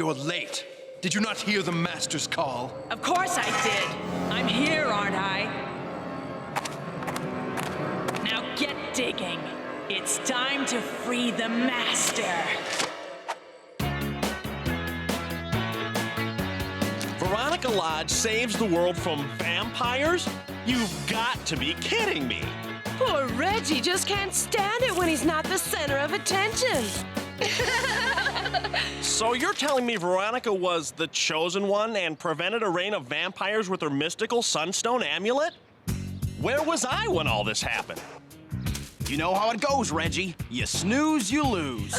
You're late. Did you not hear the Master's call? Of course I did. I'm here, aren't I? Now get digging. It's time to free the Master. Veronica Lodge saves the world from vampires? You've got to be kidding me. Poor Reggie just can't stand it when he's not the center of attention. So you're telling me Veronica was the chosen one and prevented a reign of vampires with her mystical sunstone amulet? Where was I when all this happened? You know how it goes, Reggie. You snooze, you lose.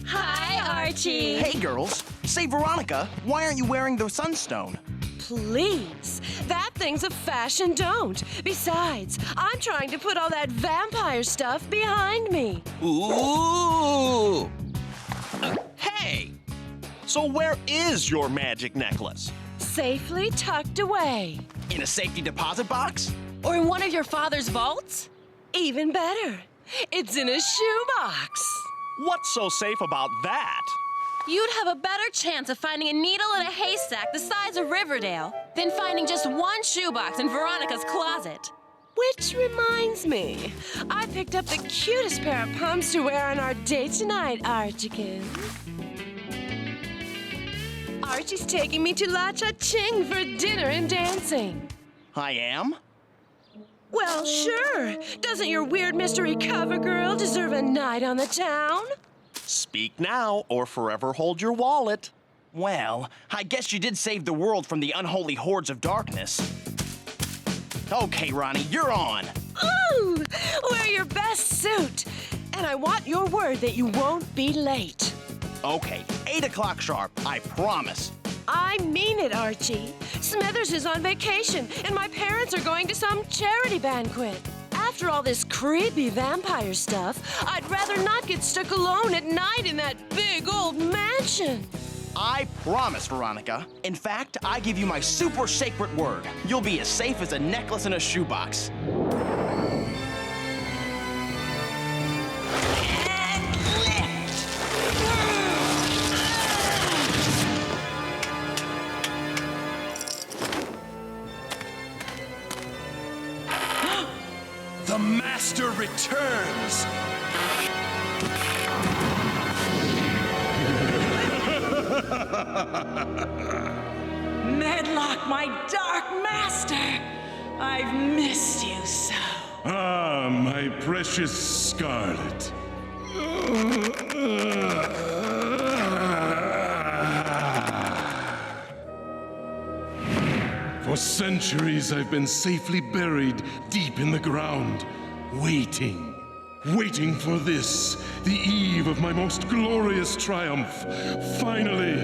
Hi, Archie. Hey, girls. Say, Veronica, why aren't you wearing the sunstone? Please. That thing's a fashion don't. Besides, I'm trying to put all that vampire stuff behind me. Ooh! Hey! So where is your magic necklace? Safely tucked away. In a safety deposit box? Or in one of your father's vaults? Even better. It's in a shoebox. What's so safe about that? You'd have a better chance of finding a needle in a haystack the size of Riverdale than finding just one shoebox in Veronica's closet. Which reminds me, I picked up the cutest pair of pumps to wear on our date tonight, Archie. Archie's taking me to La Cha-Ching for dinner and dancing. I am? Well, sure. Doesn't your weird mystery cover girl deserve a night on the town? Speak now or forever hold your wallet. Well, I guess you did save the world from the unholy hordes of darkness. Okay, Ronnie, you're on. Ooh, wear your best suit. And I want your word that you won't be late. Okay, 8 o'clock sharp, I promise. I mean it, Archie. Smithers is on vacation, and my parents are going to some charity banquet. After all this creepy vampire stuff, I'd rather not get stuck alone at night in that big old mansion. I promise, Veronica. In fact, I give you my super sacred word. You'll be as safe as a necklace in a shoebox. The Master returns! Medlock, my dark master! I've missed you so. Ah, my precious Scarlet. For centuries, I've been safely buried deep in the ground, waiting for this, the eve of my most glorious triumph. Finally,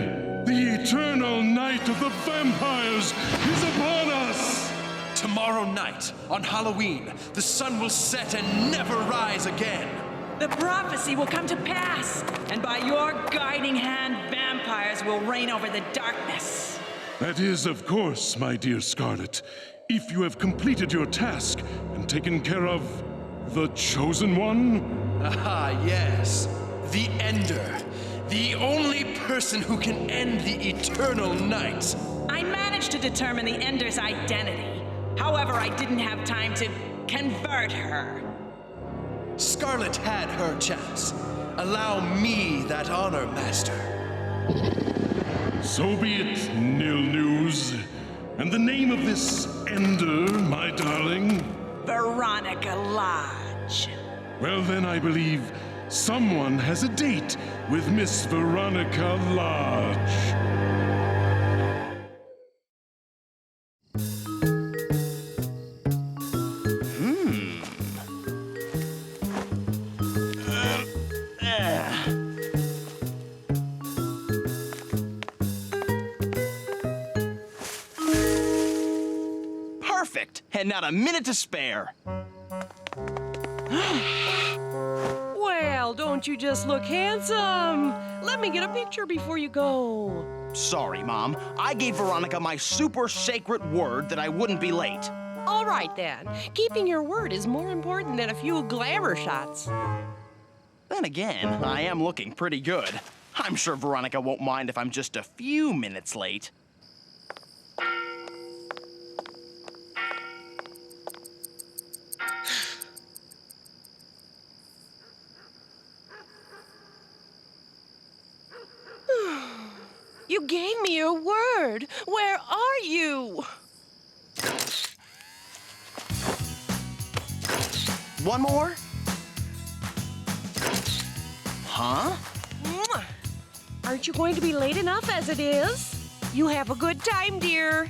the eternal night of the vampires is upon us! Tomorrow night, on Halloween, the sun will set and never rise again. The prophecy will come to pass, and by your guiding hand, vampires will reign over the darkness. That is, of course, my dear Scarlet, if you have completed your task and taken care of the Chosen One. Ah, yes. The Ender. The only person who can end the eternal night. I managed to determine the Ender's identity. However, I didn't have time to convert her. Scarlet had her chance. Allow me that honor, Master. So be it, Nil News. And the name of this Ender, my darling? Veronica Lodge. Well, then I believe someone has a date with Miss Veronica Lodge. Perfect, and not a minute to spare. Well, don't you just look handsome? Let me get a picture before you go. Sorry, Mom. I gave Veronica my super sacred word that I wouldn't be late. All right, then. Keeping your word is more important than a few glamour shots. Then again, I am looking pretty good. I'm sure Veronica won't mind if I'm just a few minutes late. You gave me your word. Where are you? One more? Huh? Mwah. Aren't you going to be late enough as it is? You have a good time, dear.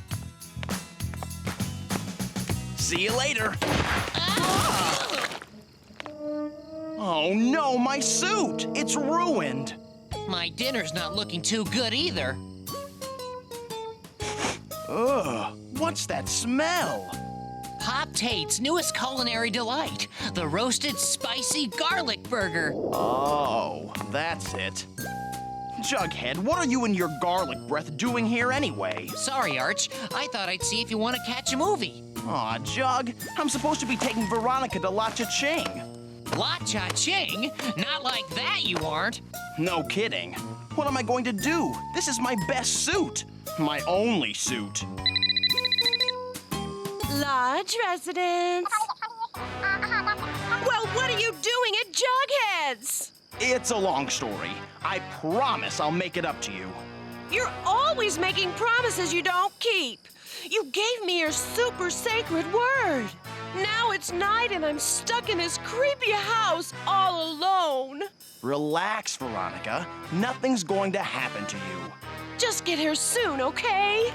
See you later. Oh no, my suit! It's ruined. My dinner's not looking too good either. Ugh, what's that smell? Pop Tate's newest culinary delight, the roasted spicy garlic burger. Oh, that's it. Jughead, what are you and your garlic breath doing here anyway? Sorry, Arch. I thought I'd see if you want to catch a movie. Aw, Jug, I'm supposed to be taking Veronica to La Cha-Ching. La Cha-Ching? Not like that, you aren't. No kidding. What am I going to do? This is my best suit. My only suit. Lodge residents. Well, what are you doing at Jughead's? It's a long story. I promise I'll make it up to you. You're always making promises you don't keep. You gave me your super sacred word. Now it's night and I'm stuck in this creepy house all alone. Relax, Veronica. Nothing's going to happen to you. Just get here soon, okay?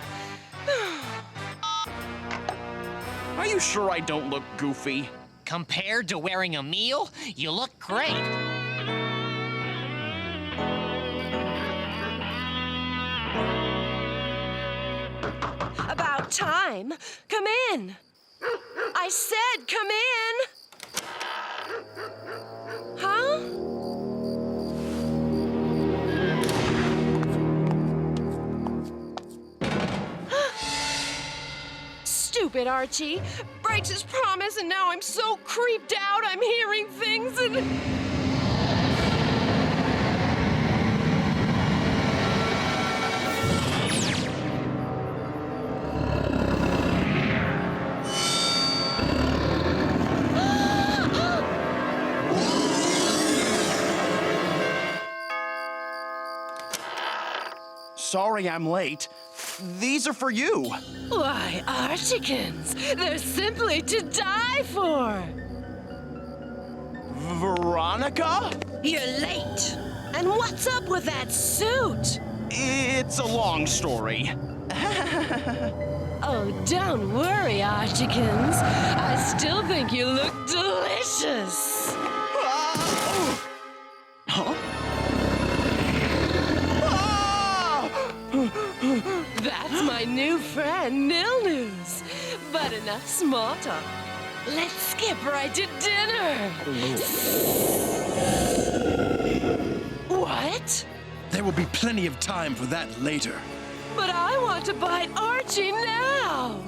Are you sure I don't look goofy? Compared to wearing a meal, you look great. About time. Come in. I said come in. Huh? Stupid Archie. Breaks his promise and now I'm so creeped out I'm hearing things and... Sorry I'm late. These are for you. Why, Archiekins, they're simply to die for. Veronica? You're late. And what's up with that suit? It's a long story. Oh, don't worry, Archiekins. I still think you look delicious. Huh? That's my new friend, Nil News. But enough small talk. Let's skip right to dinner. What? There will be plenty of time for that later. But I want to bite Archie now.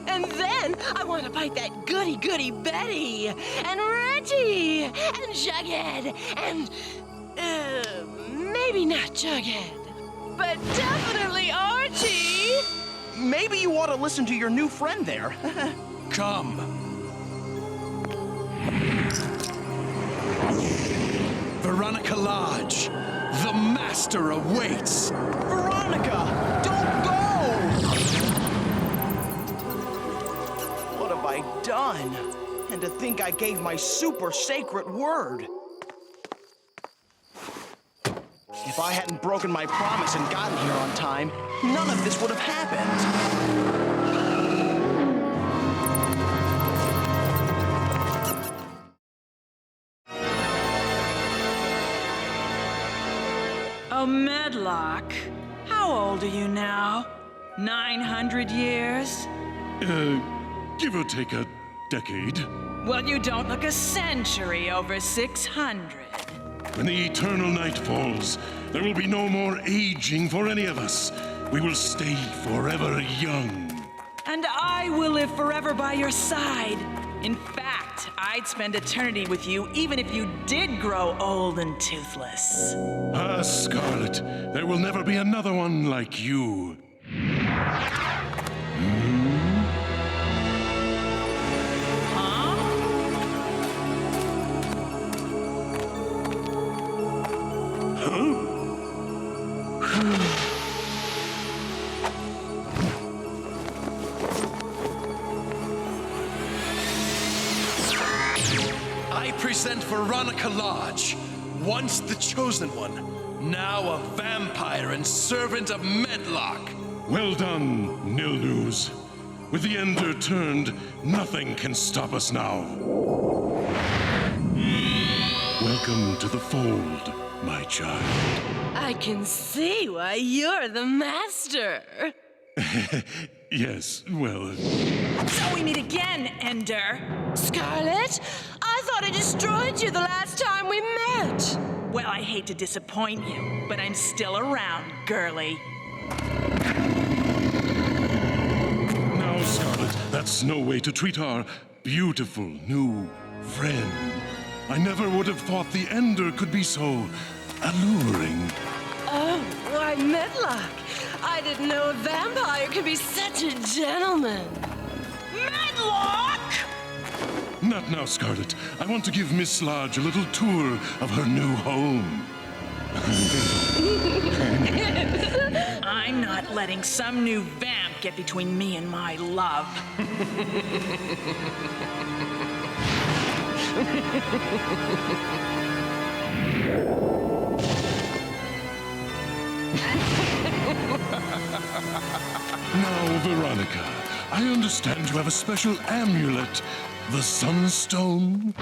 And then I want to bite that goody-goody Betty, and Reggie, and Jughead, and... maybe not Jughead. But definitely Archie! Maybe you ought to listen to your new friend there. Come. Veronica Lodge, the master awaits. Veronica, don't go! What have I done? And to think I gave my super sacred word. If I hadn't broken my promise and gotten here on time, none of this would have happened. Oh, Medlock, how old are you now? 900 years? Give or take a decade. Well, you don't look a century over 600. When the eternal night falls, there will be no more aging for any of us. We will stay forever young. And I will live forever by your side. In fact, I'd spend eternity with you even if you did grow old and toothless. Ah, Scarlet, there will never be another one like you. I present Veronica Lodge, once the chosen one, now a vampire and servant of Medlock. Well done, Nil News. With the Ender turned, nothing can stop us now. Welcome to the fold, my child. I can see why you're the master. Yes, well... So we meet again, Ender. Scarlet, I thought I destroyed you the last time we met. Well, I hate to disappoint you, but I'm still around, girly. Now, Scarlet, that's no way to treat our beautiful new friend. I never would have thought the Ender could be so alluring. Oh, why, Medlock. I didn't know a vampire could be such a gentleman. Medlock! Not now, Scarlet. I want to give Miss Lodge a little tour of her new home. I'm not letting some new vamp get between me and my love. Now, Veronica, I understand you have a special amulet, the Sunstone.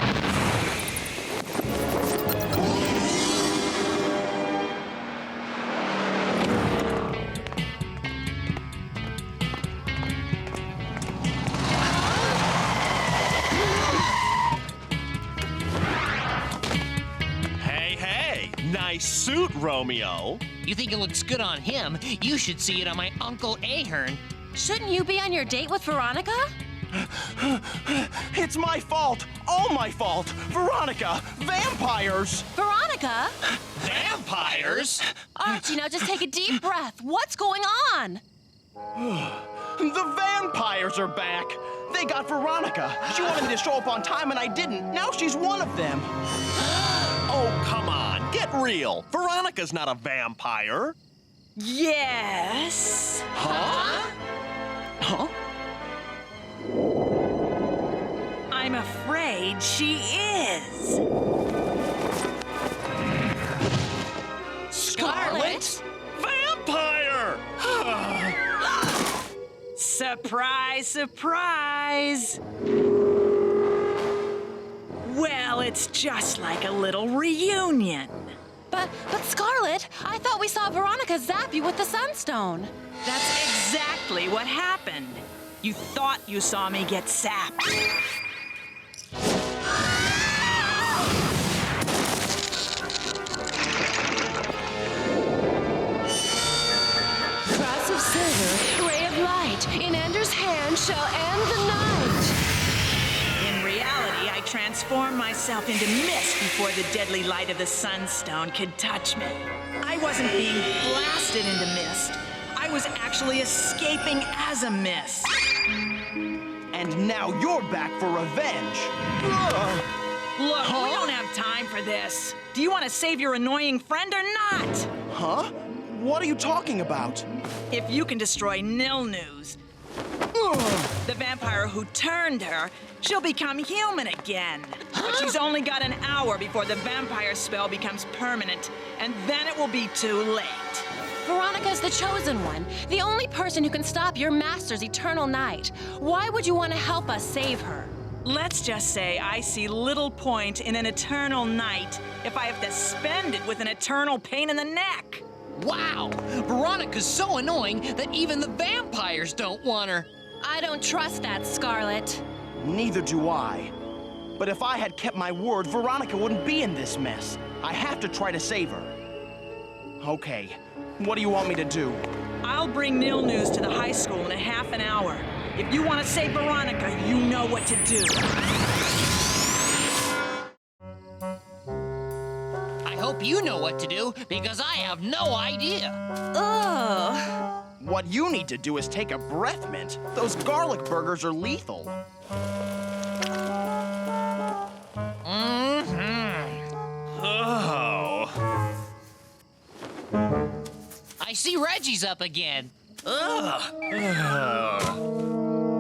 Hey, nice suit, Romeo. You think it looks good on him? You should see it on my Uncle Ahern. Shouldn't you be on your date with Veronica? It's my fault! All my fault! Veronica! Vampires! Veronica? Vampires? Archie, now just take a deep breath. What's going on? The vampires are back! They got Veronica. She wanted me to show up on time and I didn't. Now she's one of them. Oh, come on, get real. Veronica's not a vampire. Yes. Huh? I'm afraid she is. Scarlet? Vampire! Surprise, surprise. Well, it's just like a little reunion. But Scarlet, I thought we saw Veronica zap you with the Sunstone. That's exactly what happened. You thought you saw me get sapped. Cross of silver, ray of light, in Ender's hand shall end the night. In reality, I transformed myself into mist before the deadly light of the Sunstone could touch me. I wasn't being blasted into mist. I was actually escaping as a mist. And now you're back for revenge. Ugh. Look, we don't have time for this. Do you want to save your annoying friend or not? Huh? What are you talking about? If you can destroy Nil News, the vampire who turned her, she'll become human again. But she's only got an hour before the vampire spell becomes permanent, and then it will be too late. Veronica's the chosen one, the only person who can stop your master's eternal night. Why would you want to help us save her? Let's just say I see little point in an eternal night if I have to spend it with an eternal pain in the neck. Wow! Veronica's so annoying that even the vampires don't want her. I don't trust that, Scarlet. Neither do I. But if I had kept my word, Veronica wouldn't be in this mess. I have to try to save her. Okay, what do you want me to do? I'll bring Nil News to the high school in a half an hour. If you want to save Veronica, you know what to do. you know what to do because I have no idea. Ugh. What you need to do is take a breath mint. Those garlic burgers are lethal. Oh. I see Reggie's up again. Ugh.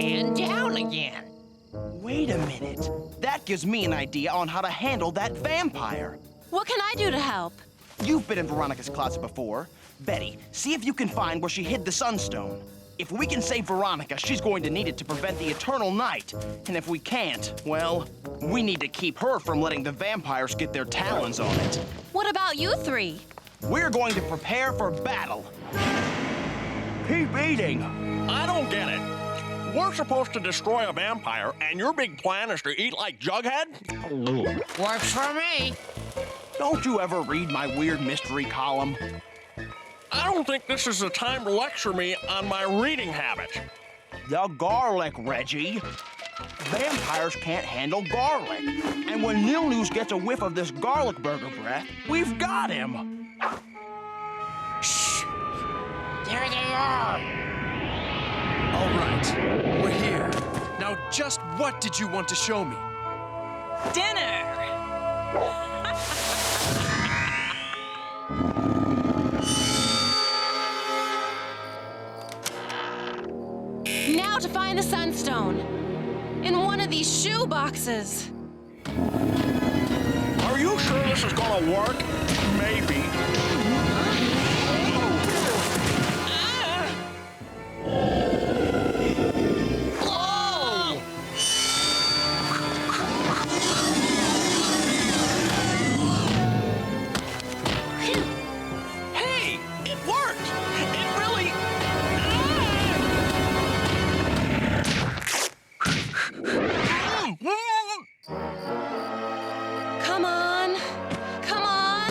And down again. Wait a minute. That gives me an idea on how to handle that vampire. What can I do to help? You've been in Veronica's closet before. Betty, see if you can find where she hid the sunstone. If we can save Veronica, she's going to need it to prevent the eternal night. And if we can't, well, we need to keep her from letting the vampires get their talons on it. What about you three? We're going to prepare for battle. Keep eating. I don't get it. We're supposed to destroy a vampire, and your big plan is to eat like Jughead? Works for me. Don't you ever read my weird mystery column? I don't think this is the time to lecture me on my reading habit. The garlic, Reggie. Vampires can't handle garlic. And when Nil News gets a whiff of this garlic burger breath, we've got him. Shh. There they are. All right, we're here. Now, just what did you want to show me? Dinner! Now to find the sunstone. In one of these shoe boxes. Are you sure this is gonna work? Maybe. Whoa! Hey, it worked! It really... Come on. Come on.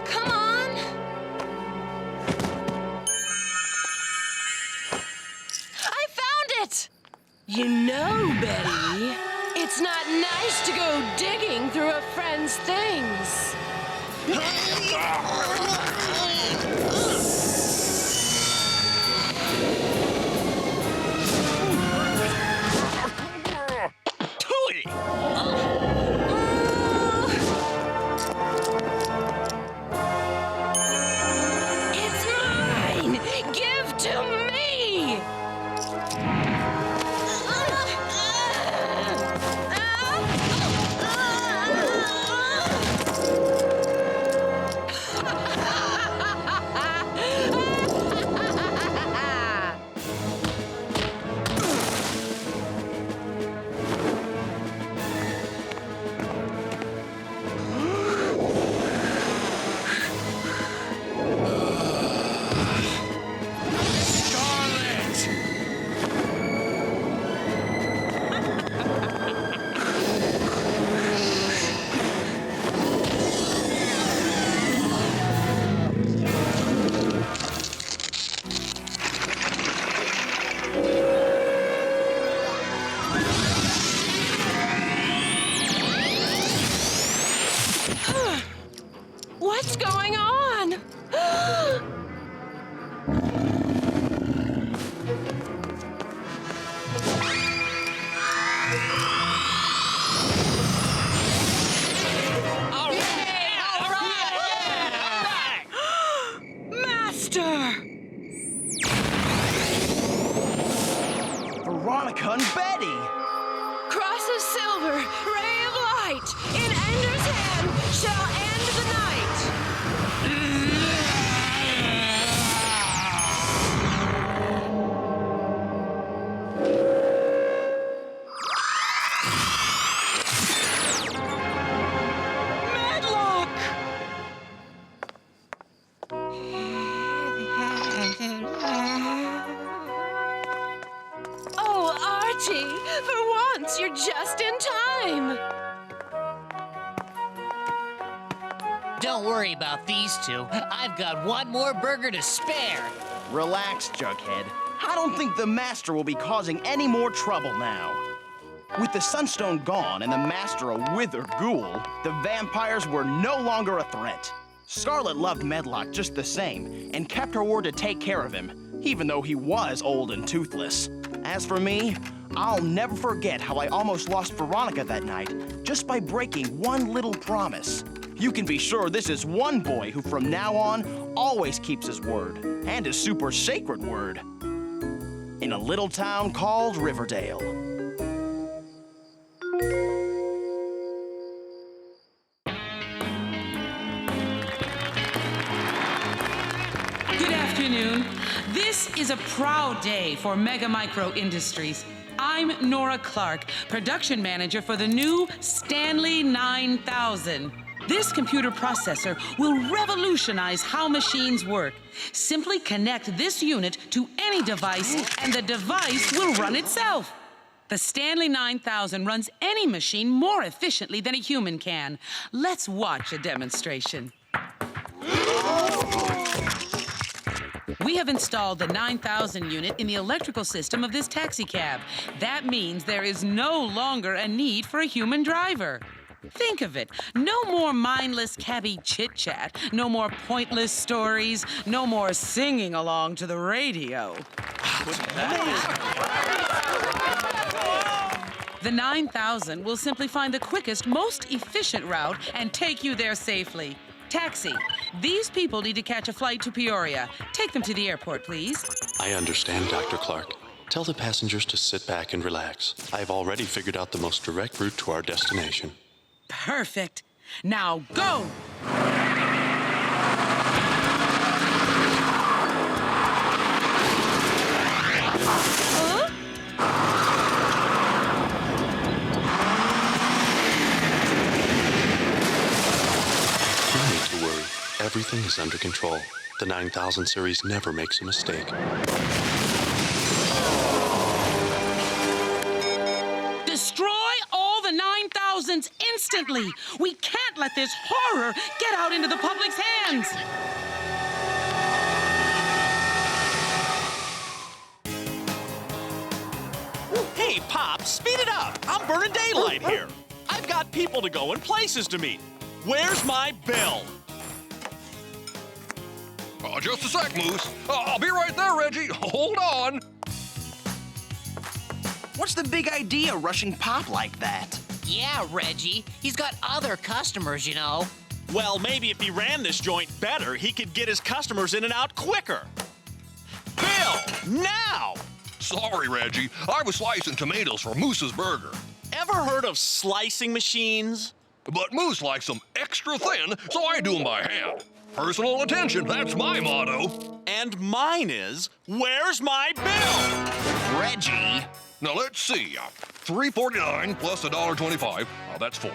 Come on. I found it! You know, Betty, it's not nice to go digging through a friend's things. Tooey! It's mine! Give to me! Scarlet! What's going on? Master! Veronica and Betty. Cross of silver, ray of light, in Ender's hand shall end the night. Medlock! Oh, Archie, for once you're just in time. Don't worry about these two. I've got one more burger to spare. Relax, Jughead. I don't think the Master will be causing any more trouble now. With the Sunstone gone and the Master a withered ghoul, the vampires were no longer a threat. Scarlet loved Medlock just the same and kept her word to take care of him, even though he was old and toothless. As for me, I'll never forget how I almost lost Veronica that night just by breaking one little promise. You can be sure this is one boy who from now on always keeps his word, and his super sacred word. In a little town called Riverdale. Good afternoon. This is a proud day for Mega Micro Industries. I'm Nora Clark, production manager for the new Stanley 9000. This computer processor will revolutionize how machines work. Simply connect this unit to any device, and the device will run itself. The Stanley 9000 runs any machine more efficiently than a human can. Let's watch a demonstration. We have installed the 9000 unit in the electrical system of this taxicab. That means there is no longer a need for a human driver. Think of it. No more mindless cabbie chit-chat. No more pointless stories. No more singing along to the radio. The 9000 will simply find the quickest, most efficient route and take you there safely. Taxi, these people need to catch a flight to Peoria. Take them to the airport, please. I understand, Dr. Clark. Tell the passengers to sit back and relax. I've already figured out the most direct route to our destination. Perfect. Now go! No need to worry. Everything is under control. The 9000 series never makes a mistake. Destroy all the 9000s instantly! We can't let this horror get out into the public's hands! Hey, Pop, speed it up. I'm burning daylight here. I've got people to go and places to meet. Where's my bill? Just a sec, Moose. I'll be right there, Reggie. Hold on. What's the big idea rushing Pop like that? Yeah, Reggie. He's got other customers, you know. Well, maybe if he ran this joint better, he could get his customers in and out quicker. Bill, now! Sorry, Reggie. I was slicing tomatoes for Moose's burger. Ever heard of slicing machines? But Moose likes them extra thin, so I do them by hand. Personal attention, that's my motto. And mine is, where's my bill? Reggie! Now let's see. $3.49 plus $1.25. That's 4.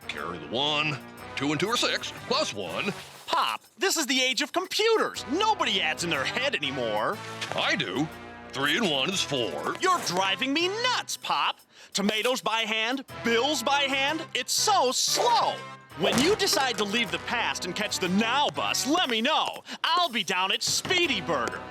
Carry the 1. 2 and 2 are 6. Plus 1. Pop, this is the age of computers. Nobody adds in their head anymore. I do. 3 and 1 is 4. You're driving me nuts, Pop. Tomatoes by hand, bills by hand. It's so slow. When you decide to leave the past and catch the now bus, let me know. I'll be down at Speedy Burger.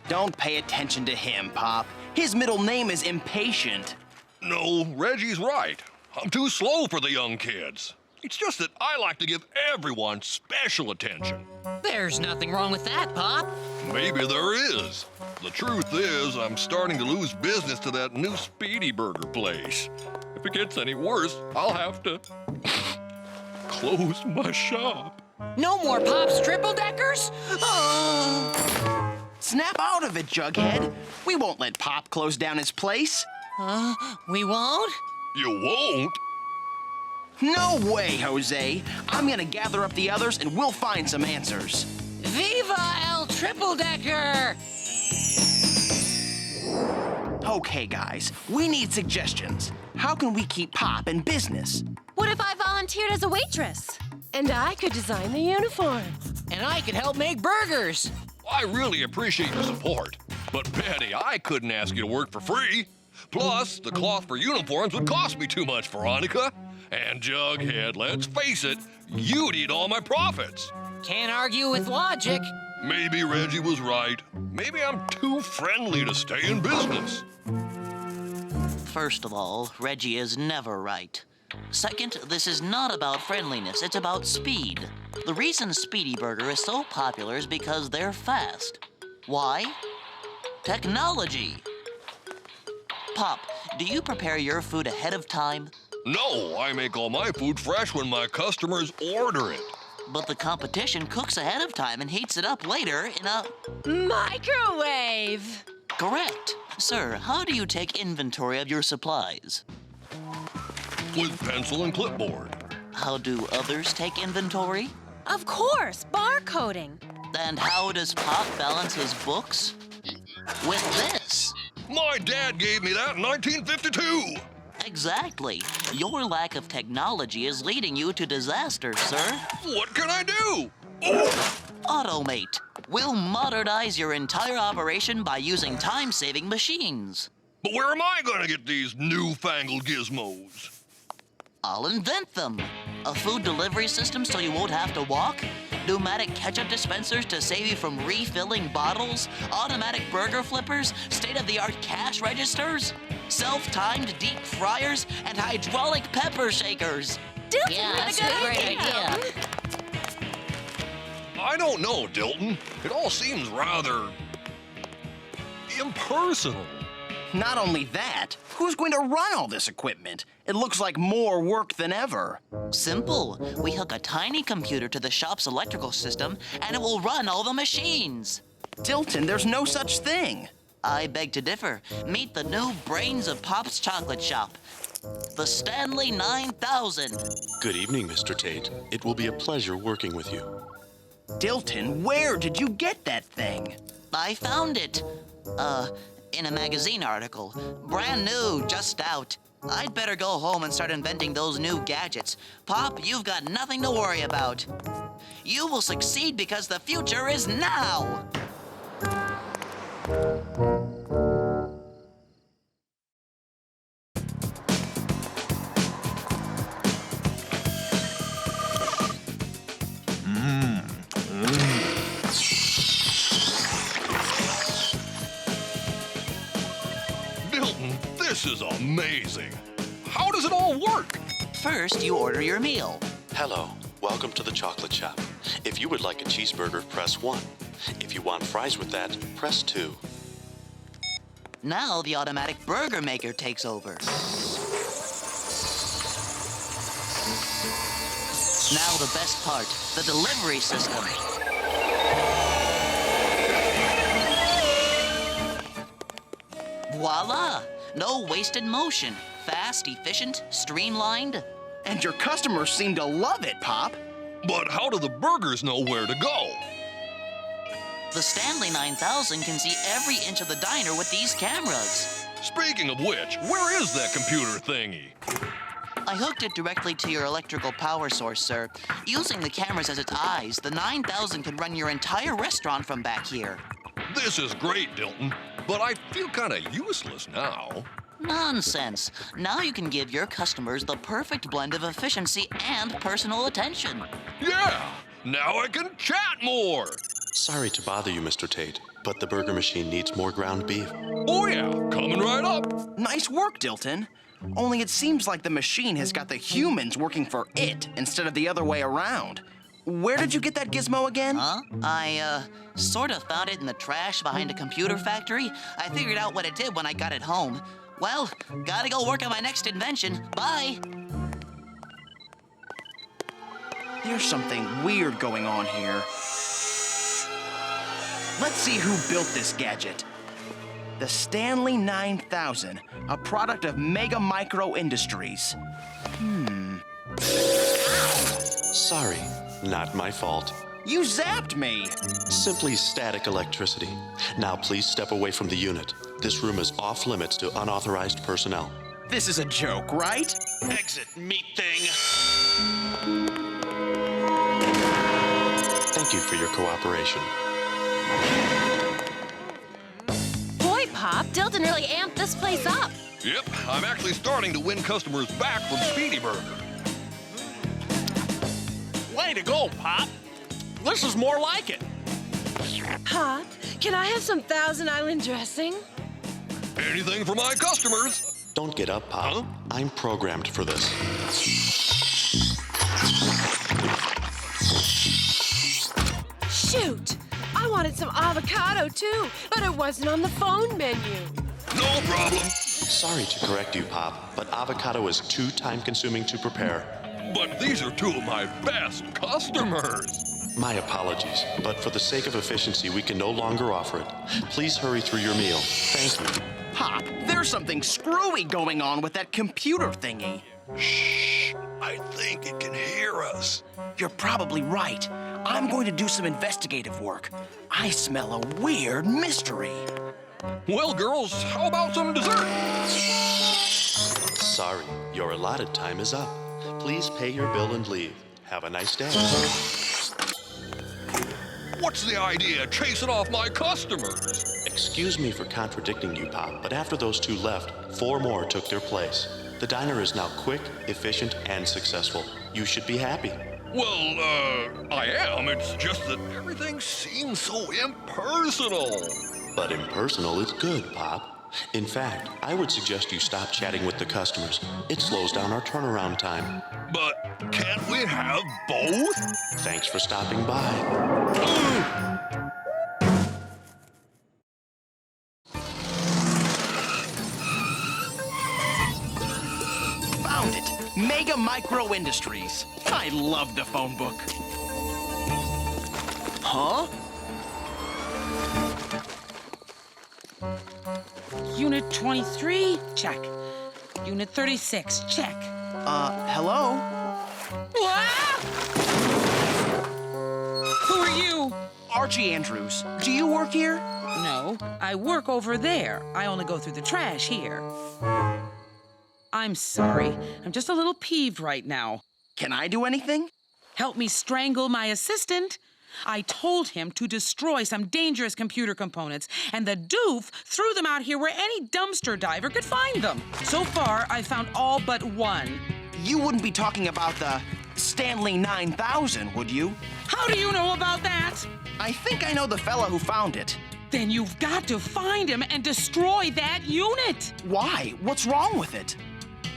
Don't pay attention to him, Pop. His middle name is Impatient. No, Reggie's right. I'm too slow for the young kids. It's just that I like to give everyone special attention. There's nothing wrong with that, Pop. Maybe there is. The truth is, I'm starting to lose business to that new Speedy Burger place. If it gets any worse, I'll have to close my shop. No more Pop's triple-deckers? Oh. Snap out of it, Jughead. We won't let Pop close down his place. We won't? You won't? No way, Jose. I'm gonna gather up the others and we'll find some answers. Viva el triple-decker! Okay, guys, we need suggestions. How can we keep Pop in business? What if I volunteered as a waitress? And I could design the uniform. And I could help make burgers. I really appreciate your support. But Betty, I couldn't ask you to work for free. Plus, the cloth for uniforms would cost me too much, Veronica. And Jughead, let's face it, you'd eat all my profits. Can't argue with logic. Maybe Reggie was right. Maybe I'm too friendly to stay in business. First of all, Reggie is never right. Second, this is not about friendliness, it's about speed. The reason Speedy Burger is so popular is because they're fast. Why? Technology. Pop, do you prepare your food ahead of time? No, I make all my food fresh when my customers order it. But the competition cooks ahead of time and heats it up later in a... Microwave! Correct. Sir, how do you take inventory of your supplies? With pencil and clipboard. How do others take inventory? Of course, barcoding. And how does Pop balance his books? With this. My dad gave me that in 1952. Exactly. Your lack of technology is leading you to disaster, sir. What can I do? Automate. We'll modernize your entire operation by using time-saving machines. But where am I gonna get these newfangled gizmos? I'll invent them. A food delivery system so you won't have to walk, pneumatic ketchup dispensers to save you from refilling bottles, automatic burger flippers, state-of-the-art cash registers, self-timed deep fryers, and hydraulic pepper shakers. Yeah, that's a great idea. I don't know, Dilton. It all seems rather... impersonal. Not only that, who's going to run all this equipment? It looks like more work than ever. Simple. We hook a tiny computer to the shop's electrical system, and it will run all the machines. Dilton, there's no such thing. I beg to differ. Meet the new brains of Pop's chocolate shop, the Stanley 9000. Good evening, Mr. Tate. It will be a pleasure working with you. Dilton, where did you get that thing? I found it. In a magazine article. Brand new, just out. I'd better go home and start inventing those new gadgets. Pop, you've got nothing to worry about. You will succeed because the future is now! This is amazing. How does it all work? First, you order your meal. Hello, welcome to the chocolate shop. If you would like a cheeseburger, press 1. If you want fries with that, press 2. Now the automatic burger maker takes over. Now the best part, the delivery system. Voila! No wasted motion. Fast, efficient, streamlined. And your customers seem to love it, Pop. But how do the burgers know where to go? The Stanley 9000 can see every inch of the diner with these cameras. Speaking of which, where is that computer thingy? I hooked it directly to your electrical power source, sir. Using the cameras as its eyes, the 9000 can run your entire restaurant from back here. This is great, Dilton, but I feel kind of useless now. Nonsense. Now you can give your customers the perfect blend of efficiency and personal attention. Yeah! Now I can chat more! Sorry to bother you, Mr. Tate, but the burger machine needs more ground beef. Oh yeah, coming right up. Nice work, Dilton. Only it seems like the machine has got the humans working for it instead of the other way around. Where did you get that gizmo again? Huh? I, sort of found it in the trash behind a computer factory. I figured out what it did when I got it home. Well, gotta go work on my next invention. Bye! There's something weird going on here. Let's see who built this gadget. The Stanley 9000, a product of Mega Micro Industries. Sorry, not my fault. You zapped me! Simply static electricity. Now please step away from the unit. This room is off limits to unauthorized personnel. This is a joke, right? Exit, meat thing. Thank you for your cooperation. Boy, Pop, Dilton really amped this place up. Yep, I'm actually starting to win customers back from Speedy Burger. Way to go, Pop. This is more like it. Pop, can I have some Thousand Island dressing? Anything for my customers. Don't get up, Pop. Huh? I'm programmed for this. Shoot! I wanted some avocado too, but it wasn't on the phone menu. No problem. Sorry to correct you, Pop, but avocado is too time-consuming to prepare. But these are two of my best customers. My apologies, but for the sake of efficiency, we can no longer offer it. Please hurry through your meal. Thank you. Pop, there's something screwy going on with that computer thingy. Shh. I think it can hear us. You're probably right. I'm going to do some investigative work. I smell a weird mystery. Well, girls, how about some dessert? Sorry, your allotted time is up. Please pay your bill and leave. Have a nice day. What's the idea of chasing off my customers? Excuse me for contradicting you, Pop, but after those two left, 4 more took their place. The diner is now quick, efficient, and successful. You should be happy. Well, I am. It's just that everything seems so impersonal. But impersonal is good, Pop. In fact, I would suggest you stop chatting with the customers. It slows down our turnaround time. But can't we have both? Thanks for stopping by. Found it! Mega Micro Industries. I love the phone book. Huh? Unit 23, check. Unit 36, check. Hello? Ah! Who are you? Archie Andrews. Do you work here? No, I work over there. I only go through the trash here. I'm sorry. I'm just a little peeved right now. Can I do anything? Help me strangle my assistant? I told him to destroy some dangerous computer components, and the doof threw them out here where any dumpster diver could find them. So far, I found all but one. You wouldn't be talking about the Stanley 9000, would you? How do you know about that? I think I know the fella who found it. Then you've got to find him and destroy that unit. Why? What's wrong with it?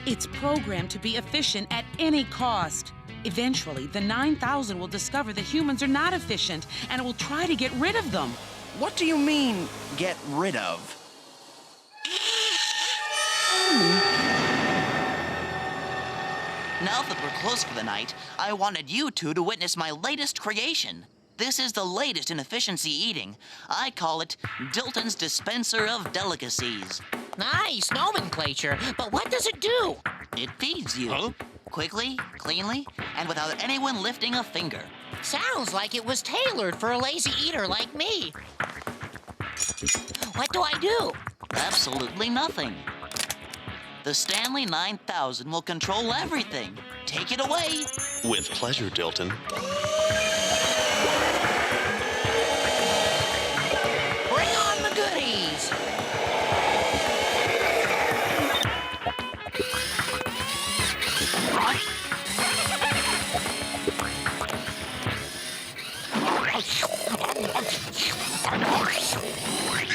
It's programmed to be efficient at any cost. Eventually, the 9000 will discover that humans are not efficient, and it will try to get rid of them. What do you mean, get rid of? Now that we're closed for the night, I wanted you two to witness my latest creation. This is the latest in efficiency eating. I call it Dilton's Dispenser of Delicacies. Nice nomenclature, but what does it do? It feeds you. Huh? Quickly, cleanly, and without anyone lifting a finger. Sounds like it was tailored for a lazy eater like me. What do I do? Absolutely nothing. The Stanley 9000 will control everything. Take it away. With pleasure, Dilton. Bring on the goodies!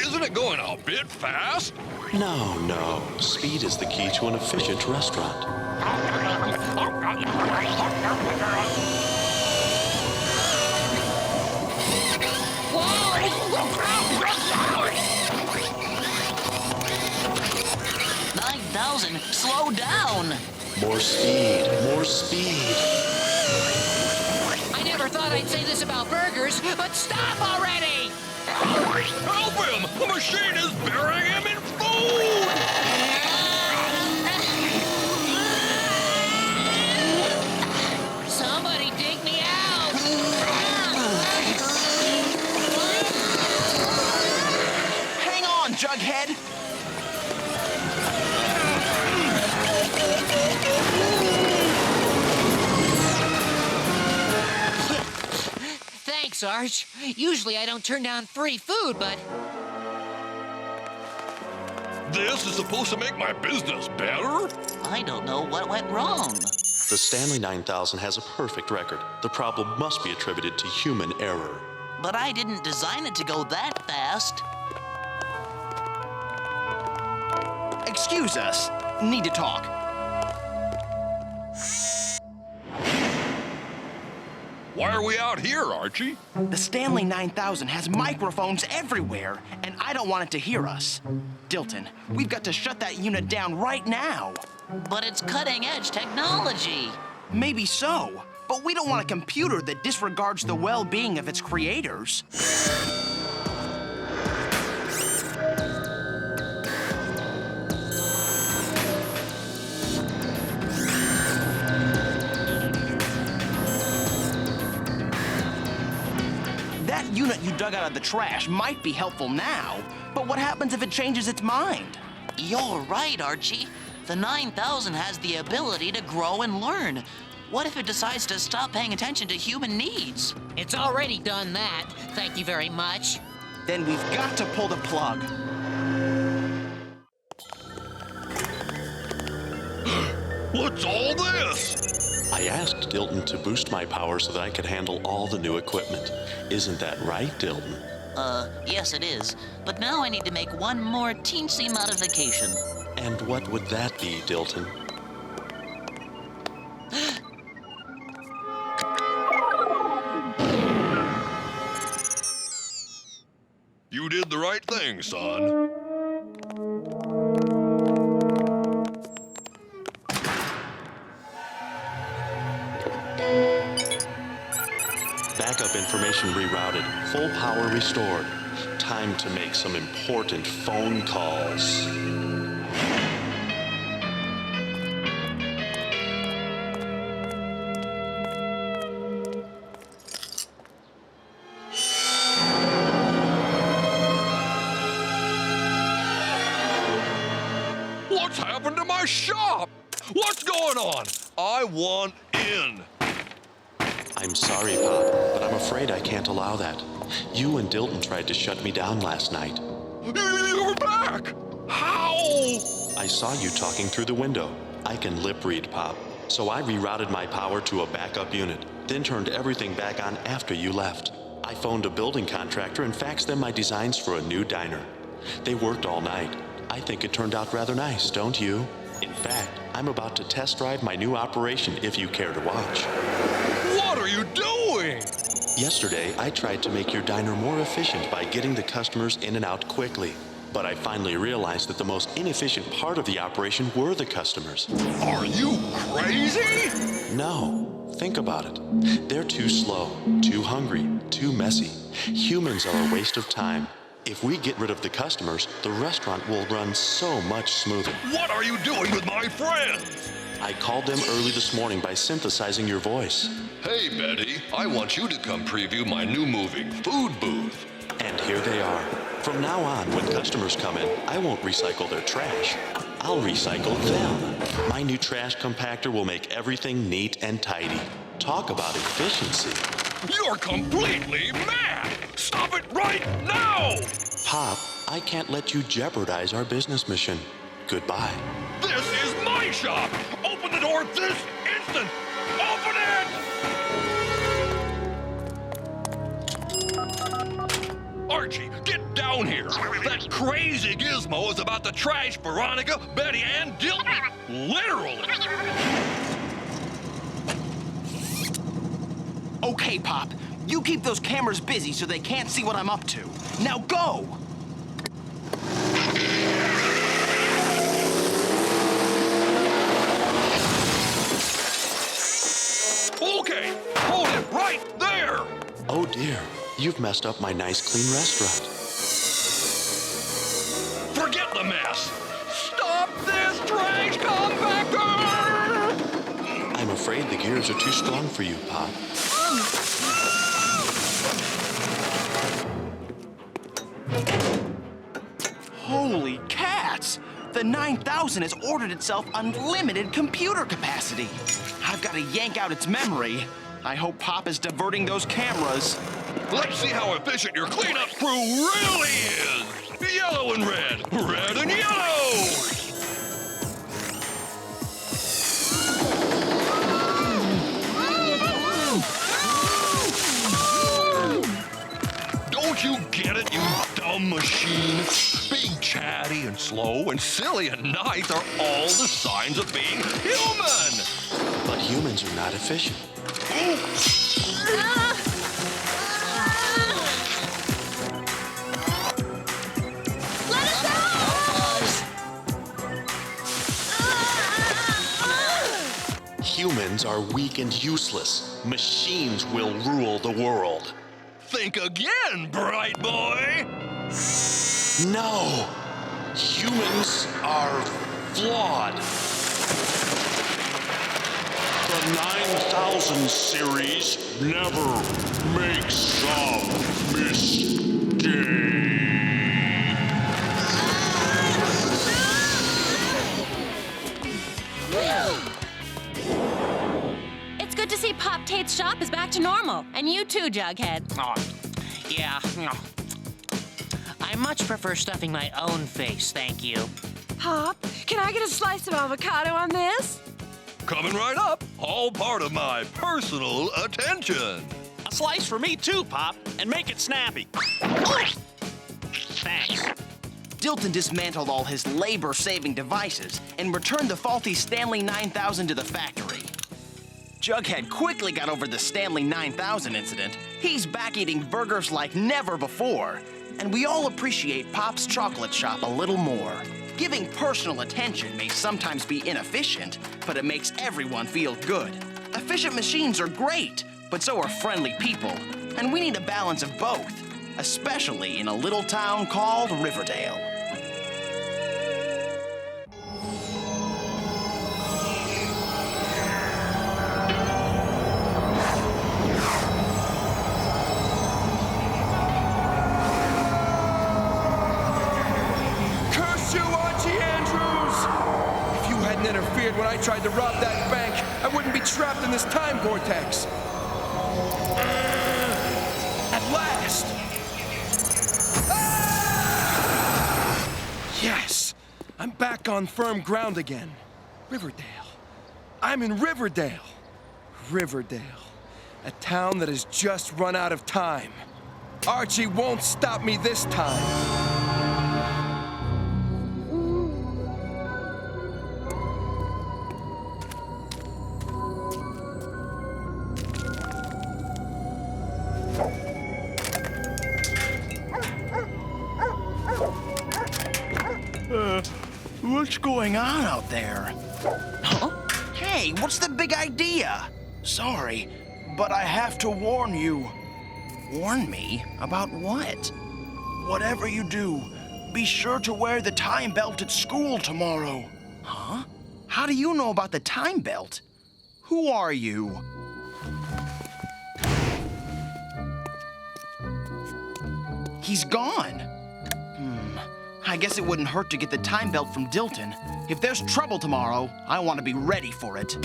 Isn't it going a bit fast? No. Speed is the key to an efficient restaurant. 9000, slow down. More speed, more speed. I never thought I'd say this about burgers, but stop already! Help him! The machine is burying him in food! Somebody dig me out! Hang on, Jughead! Thanks, Arch. Usually I don't turn down free food, but... This is supposed to make my business better? I don't know what went wrong. The Stanley 9000 has a perfect record. The problem must be attributed to human error. But I didn't design it to go that fast. Excuse us. need to talk. Why are we out here, Archie? The Stanley 9000 has microphones everywhere, and I don't want it to hear us. Dilton, we've got to shut that unit down right now. But it's cutting-edge technology. Maybe so, but we don't want a computer that disregards the well-being of its creators. That unit you dug out of the trash might be helpful now, but what happens if it changes its mind? You're right, Archie. The 9000 has the ability to grow and learn. What if it decides to stop paying attention to human needs? It's already done that. Thank you very much. Then we've got to pull the plug. What's all this? I asked Dilton to boost my power so that I could handle all the new equipment. Isn't that right, Dilton? Yes it is. But now I need to make one more teensy modification. And what would that be, Dilton? You did the right thing, son. Backup information rerouted. Full power restored. Time to make some important phone calls. What's happened to my shop? What's going on? I want in. I'm sorry, Pop, but I'm afraid I can't allow that. You and Dilton tried to shut me down last night. You're back! How? I saw you talking through the window. I can lip read, Pop. So I rerouted my power to a backup unit, then turned everything back on after you left. I phoned a building contractor and faxed them my designs for a new diner. They worked all night. I think it turned out rather nice, don't you? In fact, I'm about to test drive my new operation if you care to watch. What are you doing? Yesterday, I tried to make your diner more efficient by getting the customers in and out quickly. But I finally realized that the most inefficient part of the operation were the customers. Are you crazy? No. Think about it. They're too slow, too hungry, too messy. Humans are a waste of time. If we get rid of the customers, the restaurant will run so much smoother. What are you doing with my friends? I called them early this morning by synthesizing your voice. Hey, Betty, I want you to come preview my new moving food booth. And here they are. From now on, when customers come in, I won't recycle their trash. I'll recycle them. My new trash compactor will make everything neat and tidy. Talk about efficiency. You're completely mad! Stop it right now! Pop, I can't let you jeopardize our business mission. Goodbye. This is my shop! Open the door this instant! Open it! Archie, get down here! That crazy gizmo is about to trash Veronica, Betty, and Dilton! Literally! Okay, Pop. You keep those cameras busy so they can't see what I'm up to. Now go! Okay, hold it right there! Oh dear, you've messed up my nice clean restaurant. Forget the mess! Stop this trash compactor! I'm afraid the gears are too strong for you, Pop. Holy cats! The 9000 has ordered itself unlimited computer capacity. I've got to yank out its memory. I hope Pop is diverting those cameras. Let's see how efficient your cleanup crew really is! Yellow and red, red and yellow! Don't you get it, you dumb machine? Being chatty and slow and silly and nice are all the signs of being human. But humans are not efficient. Let us out! Humans are weak and useless. Machines will rule the world. Think again, bright boy. No! Humans are flawed. The 9000 series never makes a mistake. It's good to see Pop Tate's shop is back to normal. And you too, Jughead. Oh, yeah. I much prefer stuffing my own face, thank you. Pop, can I get a slice of avocado on this? Coming right up. All part of my personal attention. A slice for me too, Pop, and make it snappy. Thanks. Dilton dismantled all his labor-saving devices and returned the faulty Stanley 9000 to the factory. Jughead quickly got over the Stanley 9000 incident. He's back eating burgers like never before. And we all appreciate Pop's chocolate shop a little more. Giving personal attention may sometimes be inefficient, but it makes everyone feel good. Efficient machines are great, but so are friendly people. And we need a balance of both, especially in a little town called Riverdale. Curse you, Archie Andrews! If you hadn't interfered when I tried to rob that bank, I wouldn't be trapped in this time vortex. At last! Ah! Yes! I'm back on firm ground again. Riverdale. I'm in Riverdale. Riverdale. A town that has just run out of time. Archie won't stop me this time. What's going on out there? Huh? Hey, what's the big idea? Sorry, but I have to warn you. Warn me? About what? Whatever you do, be sure to wear the time belt at school tomorrow. Huh? How do you know about the time belt? Who are you? He's gone. I guess it wouldn't hurt to get the time belt from Dilton. If there's trouble tomorrow, I want to be ready for it.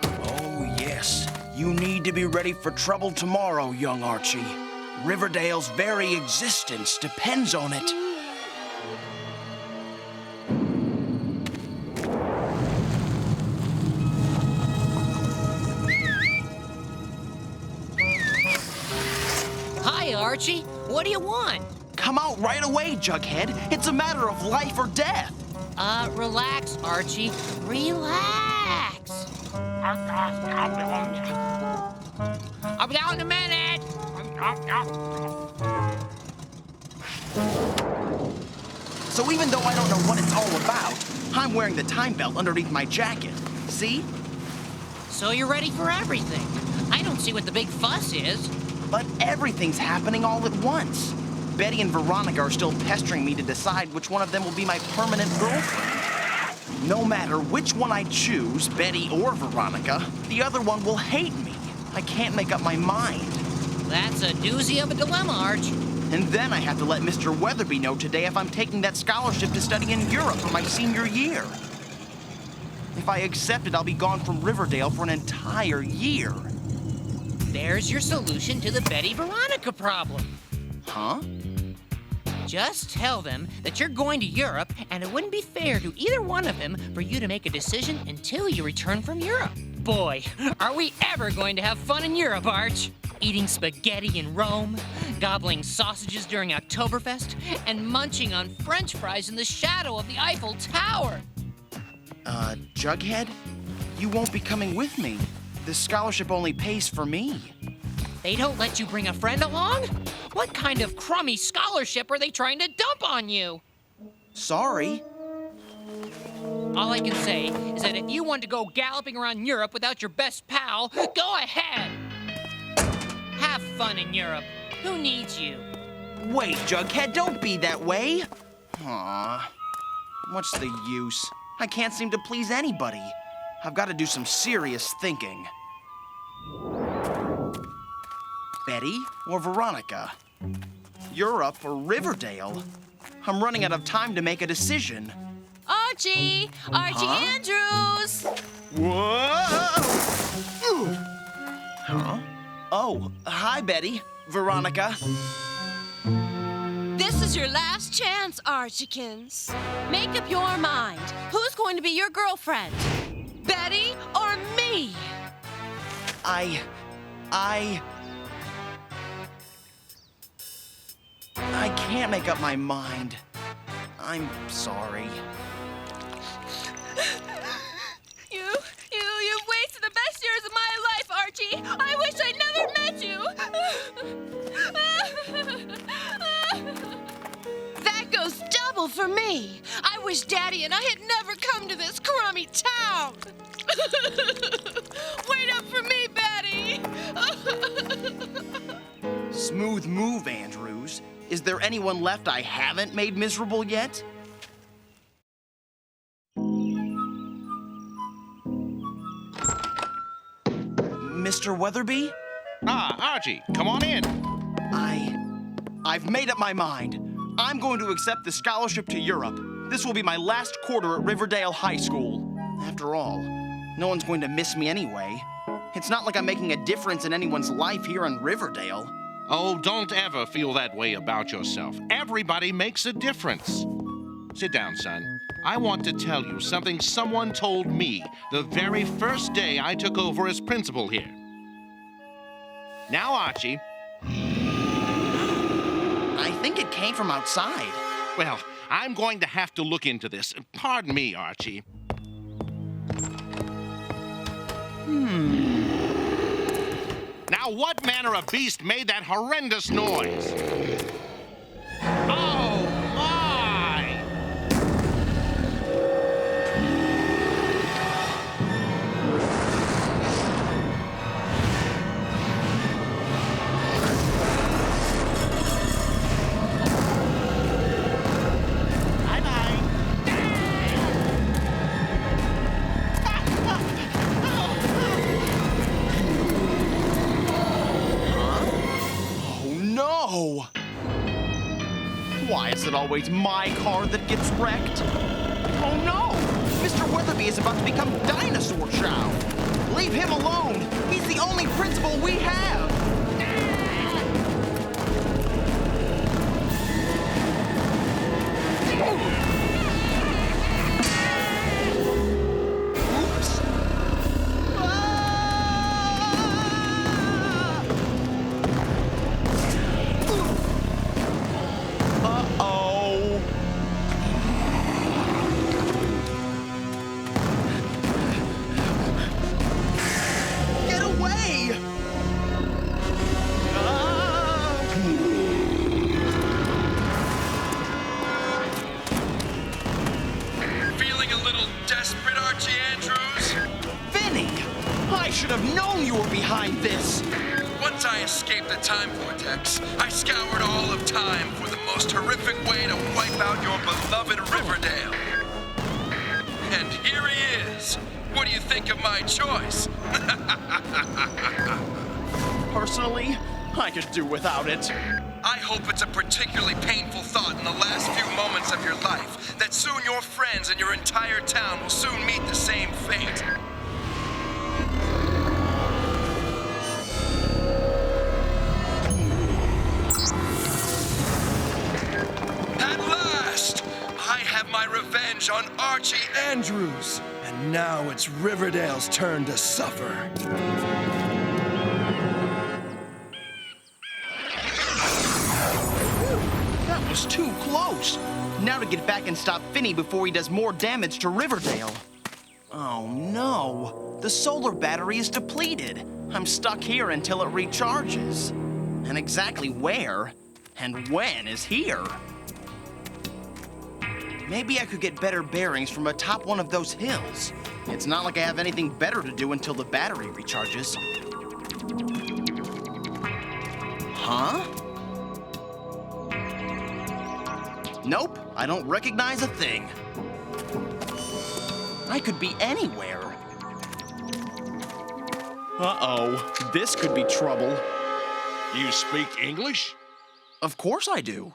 Oh, yes. You need to be ready for trouble tomorrow, young Archie. Riverdale's very existence depends on it. Hi, Archie. What do you want? Come out right away, Jughead. It's a matter of life or death. Relax, Archie. Relax. I'll be out in a minute. So even though I don't know what it's all about, I'm wearing the time belt underneath my jacket. See? So you're ready for everything. I don't see what the big fuss is. But everything's happening all at once. Betty and Veronica are still pestering me to decide which one of them will be my permanent girlfriend. No matter which one I choose, Betty or Veronica, the other one will hate me. I can't make up my mind. That's a doozy of a dilemma, Arch. And then I have to let Mr. Weatherby know today if I'm taking that scholarship to study in Europe for my senior year. If I accept it, I'll be gone from Riverdale for an entire year. There's your solution to the Betty-Veronica problem. Huh? Just tell them that you're going to Europe, and it wouldn't be fair to either one of them for you to make a decision until you return from Europe. Boy, are we ever going to have fun in Europe, Arch? eating spaghetti in Rome, gobbling sausages during Oktoberfest, and munching on French fries in the shadow of the Eiffel Tower. Jughead? You won't be coming with me. This scholarship only pays for me. They don't let you bring a friend along? What kind of crummy scholarship are they trying to dump on you? Sorry. All I can say is that if you want to go galloping around Europe without your best pal, go ahead. Have fun in Europe. Who needs you? Wait, Jughead, don't be that way. Aw. What's the use? I can't seem to please anybody. I've got to do some serious thinking. Betty or Veronica? Europe or Riverdale? I'm running out of time to make a decision. Archie! Archie Andrews! Whoa! Ooh. Huh? Oh, hi, Betty. Veronica. This is your last chance, Archiekins. Make up your mind. Who's going to be your girlfriend? Betty or me? I can't make up my mind. I'm sorry. You've wasted the best years of my life, Archie. I wish I never met you. That goes double for me. I wish Daddy and I had never come to this crummy town. Wait up for me, Betty. Smooth move, Andrews. Is there anyone left I haven't made miserable yet? Mr. Weatherby? Ah, Archie, come on in. I've made up my mind. I'm going to accept the scholarship to Europe. This will be my last quarter at Riverdale High School. After all, no one's going to miss me anyway. It's not like I'm making a difference in anyone's life here in Riverdale. Oh, don't ever feel that way about yourself. Everybody makes a difference. Sit down, son. I want to tell you something someone told me the very first day I took over as principal here. Now, Archie. I think it came from outside. Well, I'm going to have to look into this. Pardon me, Archie. Now, what manner of beast made that horrendous noise? Oh, my! Bye-bye. No! Why is it always my car that gets wrecked? Oh no! Mr. Weatherby is about to become dinosaur chow! Leave him alone! He's the only principal we have! Oops! Uh-oh. Get away! Feeling a little desperate, Archie Andrews? Vinny! I should have known you were behind this! Once I escaped the time vortex, I scoured all of time for the most horrific way to wipe out your beloved Riverdale. And here he is. What do you think of my choice? Personally, I could do without it. I hope it's a particularly painful thought in the last few moments of your life that soon your friends and your entire town will soon meet the same fate. At last, I have my revenge on Archie Andrews. And now it's Riverdale's turn to suffer. was too close. Now to get back and stop Finney before he does more damage to Riverdale. Oh no, the solar battery is depleted. I'm stuck here until it recharges. And exactly where and when is here. Maybe I could get better bearings from atop one of those hills. It's not like I have anything better to do until the battery recharges. Huh? Nope, I don't recognize a thing. I could be anywhere. Uh-oh, this could be trouble. You speak English? Of course I do.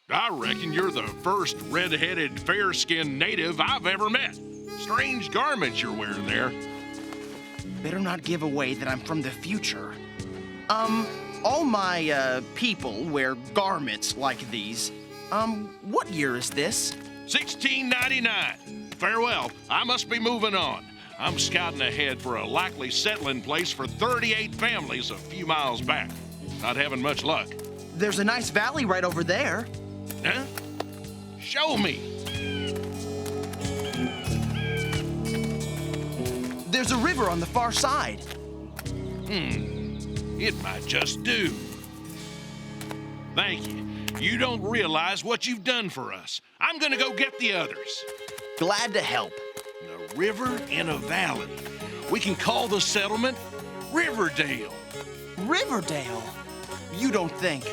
I reckon you're the first red-headed, fair-skinned native I've ever met. Strange garments you're wearing there. Better not give away that I'm from the future. All my, people wear garments like these. What year is this? 1699. Farewell, I must be moving on. I'm scouting ahead for a likely settling place for 38 families a few miles back. Not having much luck. There's a nice valley right over there. Huh? Show me. There's a river on the far side. It might just do. Thank you. You don't realize what you've done for us. I'm gonna go get the others. Glad to help. A river in a valley. We can call the settlement Riverdale. Riverdale? You don't think?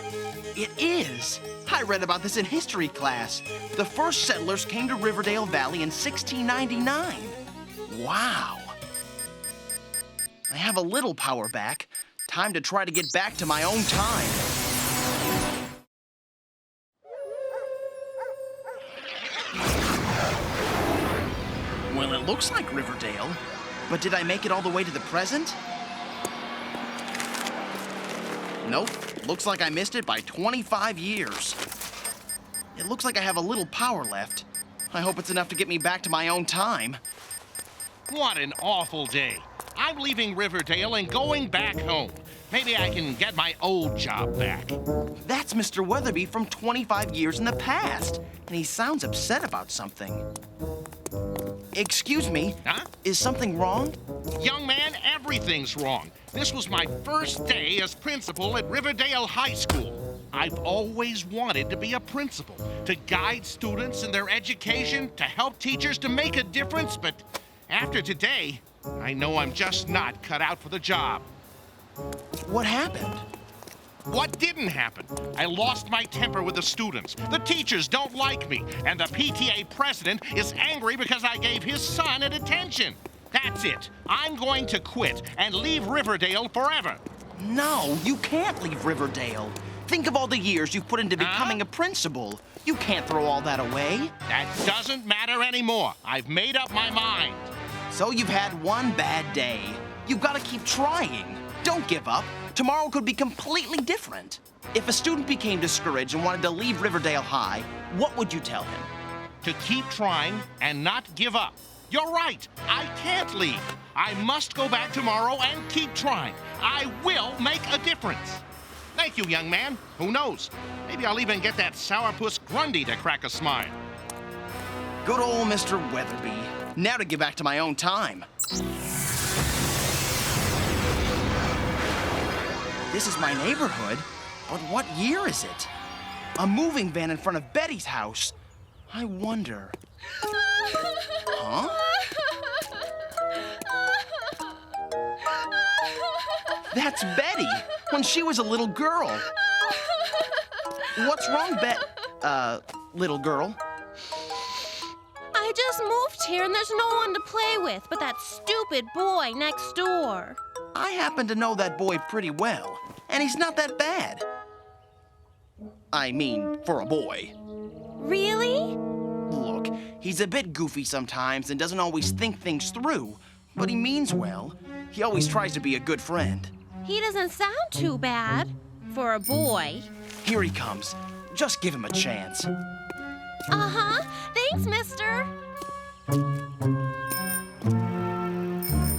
It is. I read about this in history class. The first settlers came to Riverdale Valley in 1699. Wow. I have a little power back. Time to try to get back to my own time. Well, it looks like Riverdale. But did I make it all the way to the present? Nope. Looks like I missed it by 25 years. It looks like I have a little power left. I hope it's enough to get me back to my own time. What an awful day. I'm leaving Riverdale and going back home. Maybe I can get my old job back. That's Mr. Weatherby from 25 years in the past, and he sounds upset about something. Excuse me? Huh? Is something wrong? Young man, everything's wrong. This was my first day as principal at Riverdale High School. I've always wanted to be a principal, to guide students in their education, to help teachers to make a difference, but after today, I know I'm just not cut out for the job. What happened? What didn't happen? I lost my temper with the students. The teachers don't like me, and the PTA president is angry because I gave his son a detention. That's it. I'm going to quit and leave Riverdale forever. No, you can't leave Riverdale. Think of all the years you've put into becoming a principal. You can't throw all that away. That doesn't matter anymore. I've made up my mind. So you've had one bad day. You've got to keep trying. Don't give up. Tomorrow could be completely different. If a student became discouraged and wanted to leave Riverdale High, what would you tell him? To keep trying and not give up. You're right. I can't leave. I must go back tomorrow and keep trying. I will make a difference. Thank you, young man. Who knows? Maybe I'll even get that sourpuss Grundy to crack a smile. Good old Mr. Weatherby. Now to get back to my own time. This is my neighborhood, but what year is it? A moving van in front of Betty's house. I wonder. Huh? That's Betty, when she was a little girl. What's wrong, little girl? I just moved here and there's no one to play with but that stupid boy next door. I happen to know that boy pretty well, and he's not that bad. I mean, for a boy. Really? Look, he's a bit goofy sometimes and doesn't always think things through, but he means well. He always tries to be a good friend. He doesn't sound too bad for a boy. Here he comes. Just give him a chance. Uh-huh. Thanks, mister.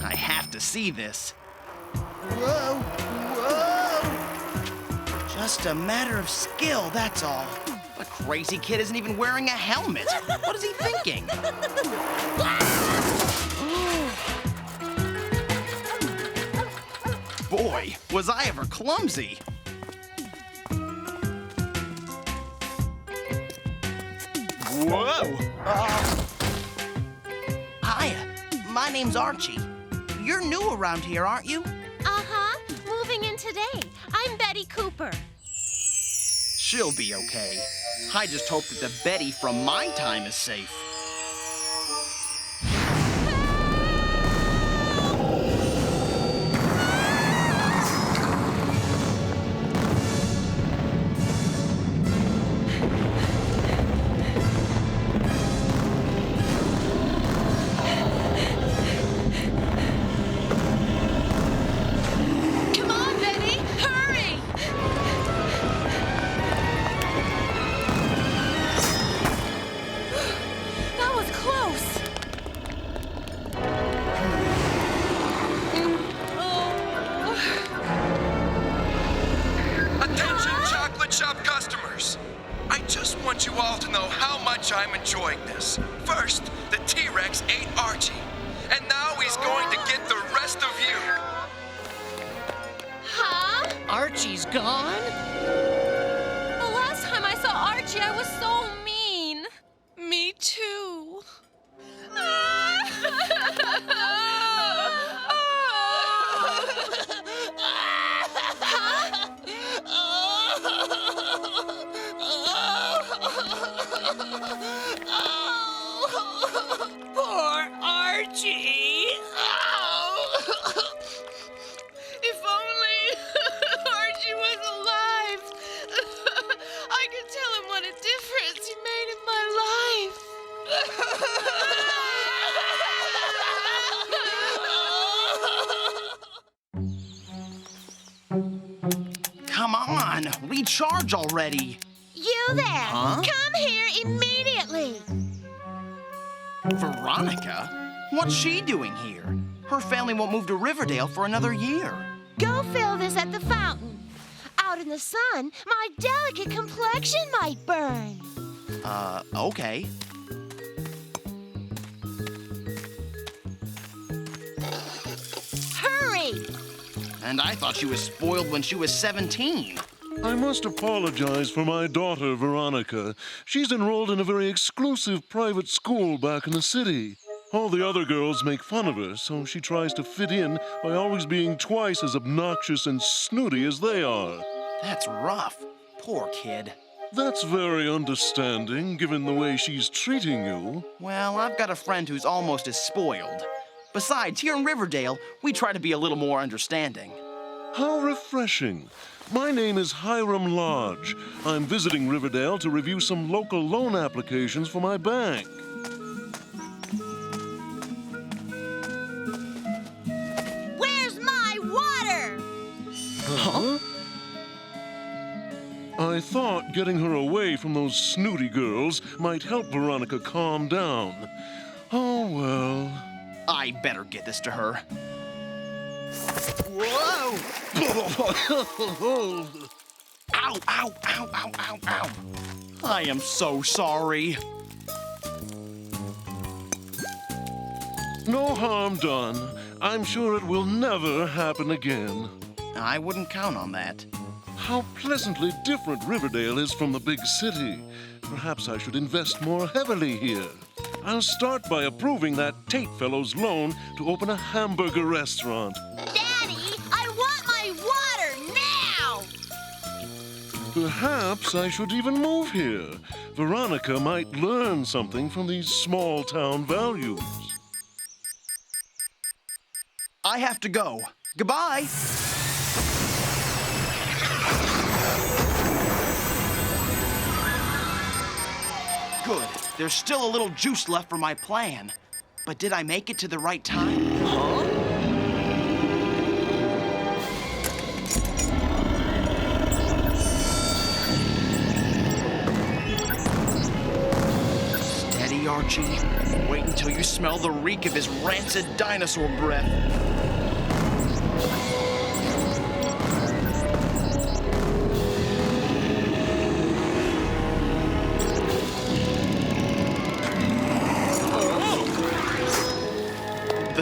I have to see this. Whoa, whoa! Just a matter of skill, that's all. But crazy kid isn't even wearing a helmet. What is he thinking? Boy, was I ever clumsy. Whoa! Hi, my name's Archie. You're new around here, aren't you? Uh-huh. Moving in today. I'm Betty Cooper. She'll be okay. I just hope that the Betty from my time is safe. I'm enjoying this. First, the T-Rex ate Archie, and now he's going to get the rest of you. Huh? Archie's gone? The last time I saw Archie, I was so mean. Me too. Poor Archie. If only Archie was alive. I could tell him what a difference he made in my life. Come on, recharge already. You there! Huh? Come here immediately! Veronica? What's she doing here? Her family won't move to Riverdale for another year. Go fill this at the fountain. Out in the sun, my delicate complexion might burn. Okay. Hurry! And I thought she was spoiled when she was 17. I must apologize for my daughter, Veronica. She's enrolled in a very exclusive private school back in the city. All the other girls make fun of her, so she tries to fit in by always being twice as obnoxious and snooty as they are. That's rough. Poor kid. That's very understanding, given the way she's treating you. Well, I've got a friend who's almost as spoiled. Besides, here in Riverdale, we try to be a little more understanding. How refreshing. My name is Hiram Lodge. I'm visiting Riverdale to review some local loan applications for my bank. Where's my water? Huh? I thought getting her away from those snooty girls might help Veronica calm down. Oh, well. I better get this to her. Whoa! Ow, ow, ow, ow, ow, ow. I am so sorry. No harm done. I'm sure it will never happen again. I wouldn't count on that. How pleasantly different Riverdale is from the big city. Perhaps I should invest more heavily here. I'll start by approving that Tate fellow's loan to open a hamburger restaurant. Daddy, I want my water now! Perhaps I should even move here. Veronica might learn something from these small-town values. I have to go. Goodbye. Good. There's still a little juice left for my plan. But did I make it to the right time? Huh? Steady, Archie. Wait until you smell the reek of his rancid dinosaur breath.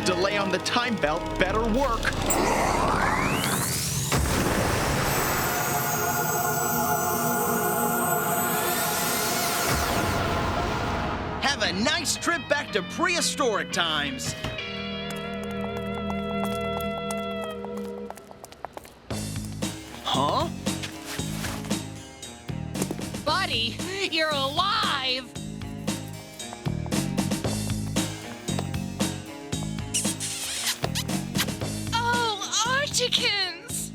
delay on the time belt better work. Have a nice trip back to prehistoric times. Huh? Buddy, you're alive! Oh, Archiekins!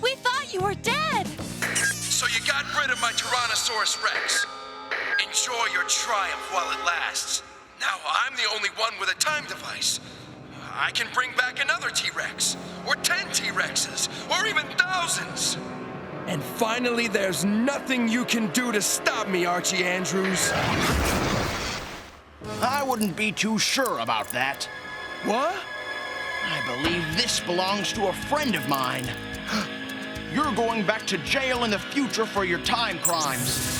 We thought you were dead! So you got rid of my Tyrannosaurus Rex. Enjoy your triumph while it lasts. Now I'm the only one with a time device. I can bring back another T-Rex, or 10 T-Rexes, or even thousands. And finally, there's nothing you can do to stop me, Archie Andrews. I wouldn't be too sure about that. What? I believe this belongs to a friend of mine. You're going back to jail in the future for your time crimes.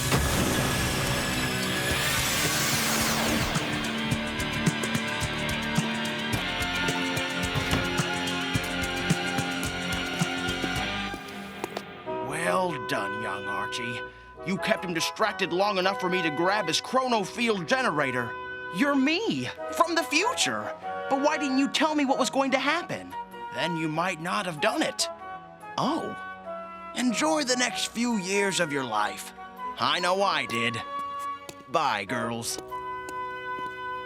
Well done, young Archie. You kept him distracted long enough for me to grab his chronofield generator. You're me, from the future. But why didn't you tell me what was going to happen? Then you might not have done it. Oh. Enjoy the next few years of your life. I know I did. Bye, girls.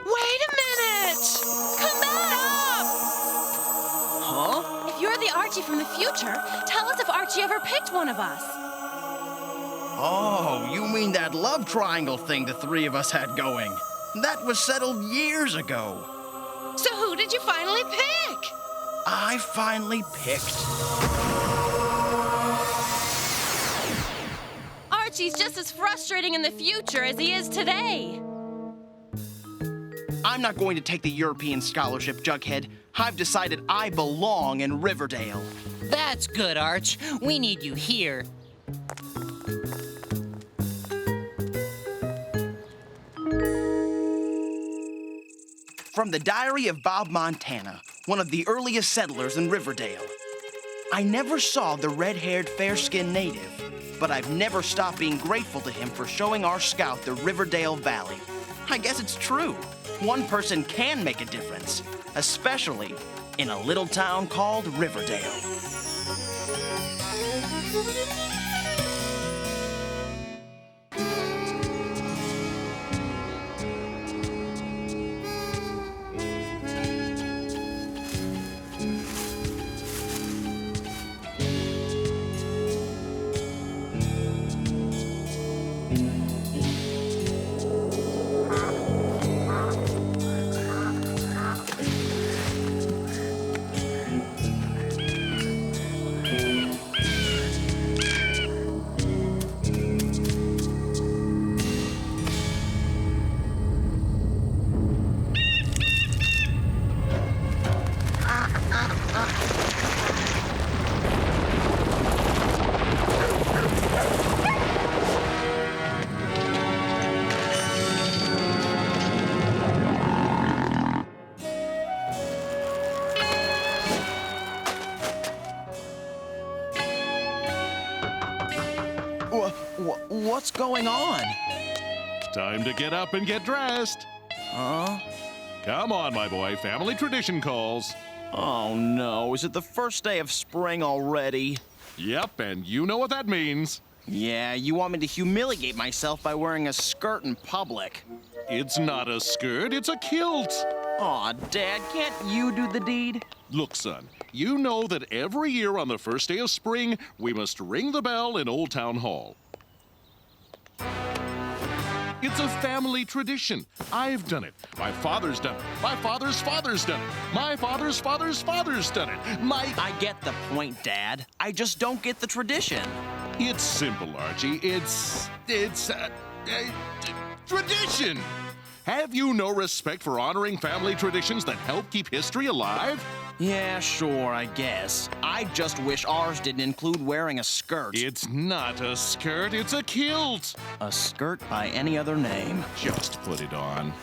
Wait a minute! Come back up! Huh? If you're the Archie from the future, tell us if Archie ever picked one of us. Oh, you mean that love triangle thing the three of us had going? That was settled years ago. So who did you finally pick? I finally picked... Archie's just as frustrating in the future as he is today. I'm not going to take the European scholarship, Jughead. I've decided I belong in Riverdale. That's good, Arch. We need you here. From the Diary of Bob Montana, one of the earliest settlers in Riverdale. I never saw the red-haired, fair-skinned native, but I've never stopped being grateful to him for showing our scout the Riverdale Valley. I guess it's true. One person can make a difference, especially in a little town called Riverdale. What's going on? Time to get up and get dressed. Huh? Come on, my boy. Family tradition calls. Oh, no. Is it the first day of spring already? Yep, and you know what that means. Yeah, you want me to humiliate myself by wearing a skirt in public. It's not a skirt, it's a kilt. Aw, Dad, can't you do the deed? Look, son, you know that every year on the first day of spring, we must ring the bell in Old Town Hall. It's a family tradition. I've done it. My father's done it. My father's father's done it. My father's father's father's done it. I get the point, Dad. I just don't get the tradition. It's simple, Archie. It's tradition. Have you no respect for honoring family traditions that help keep history alive? Yeah, sure, I guess. I just wish ours didn't include wearing a skirt. It's not a skirt, it's a kilt. A skirt by any other name. Just put it on.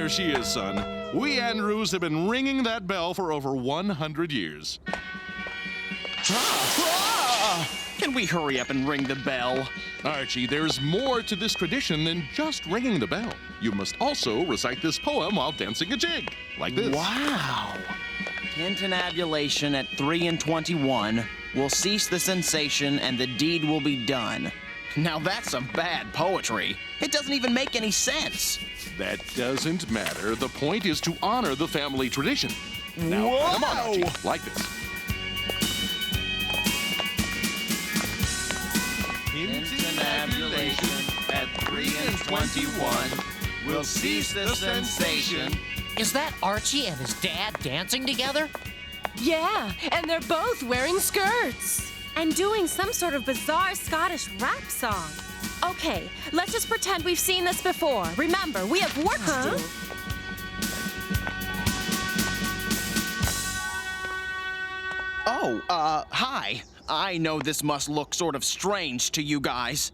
There she is, son. We Andrews have been ringing that bell for over 100 years. Can we hurry up and ring the bell? Archie, there's more to this tradition than just ringing the bell. You must also recite this poem while dancing a jig, like this. Wow. Tintinabulation at 3:21 will cease the sensation and the deed will be done. Now that's some bad poetry. It doesn't even make any sense. That doesn't matter. The point is to honor the family tradition. Now, Whoa! come on, Archie, like this. Tintinabulation at 3:21 will cease the sensation. Is that Archie and his dad dancing together? Yeah, and they're both wearing skirts. And doing some sort of bizarre Scottish rap song. Okay, let's just pretend we've seen this before. Remember, we have work to do. Oh, hi. I know this must look sort of strange to you guys.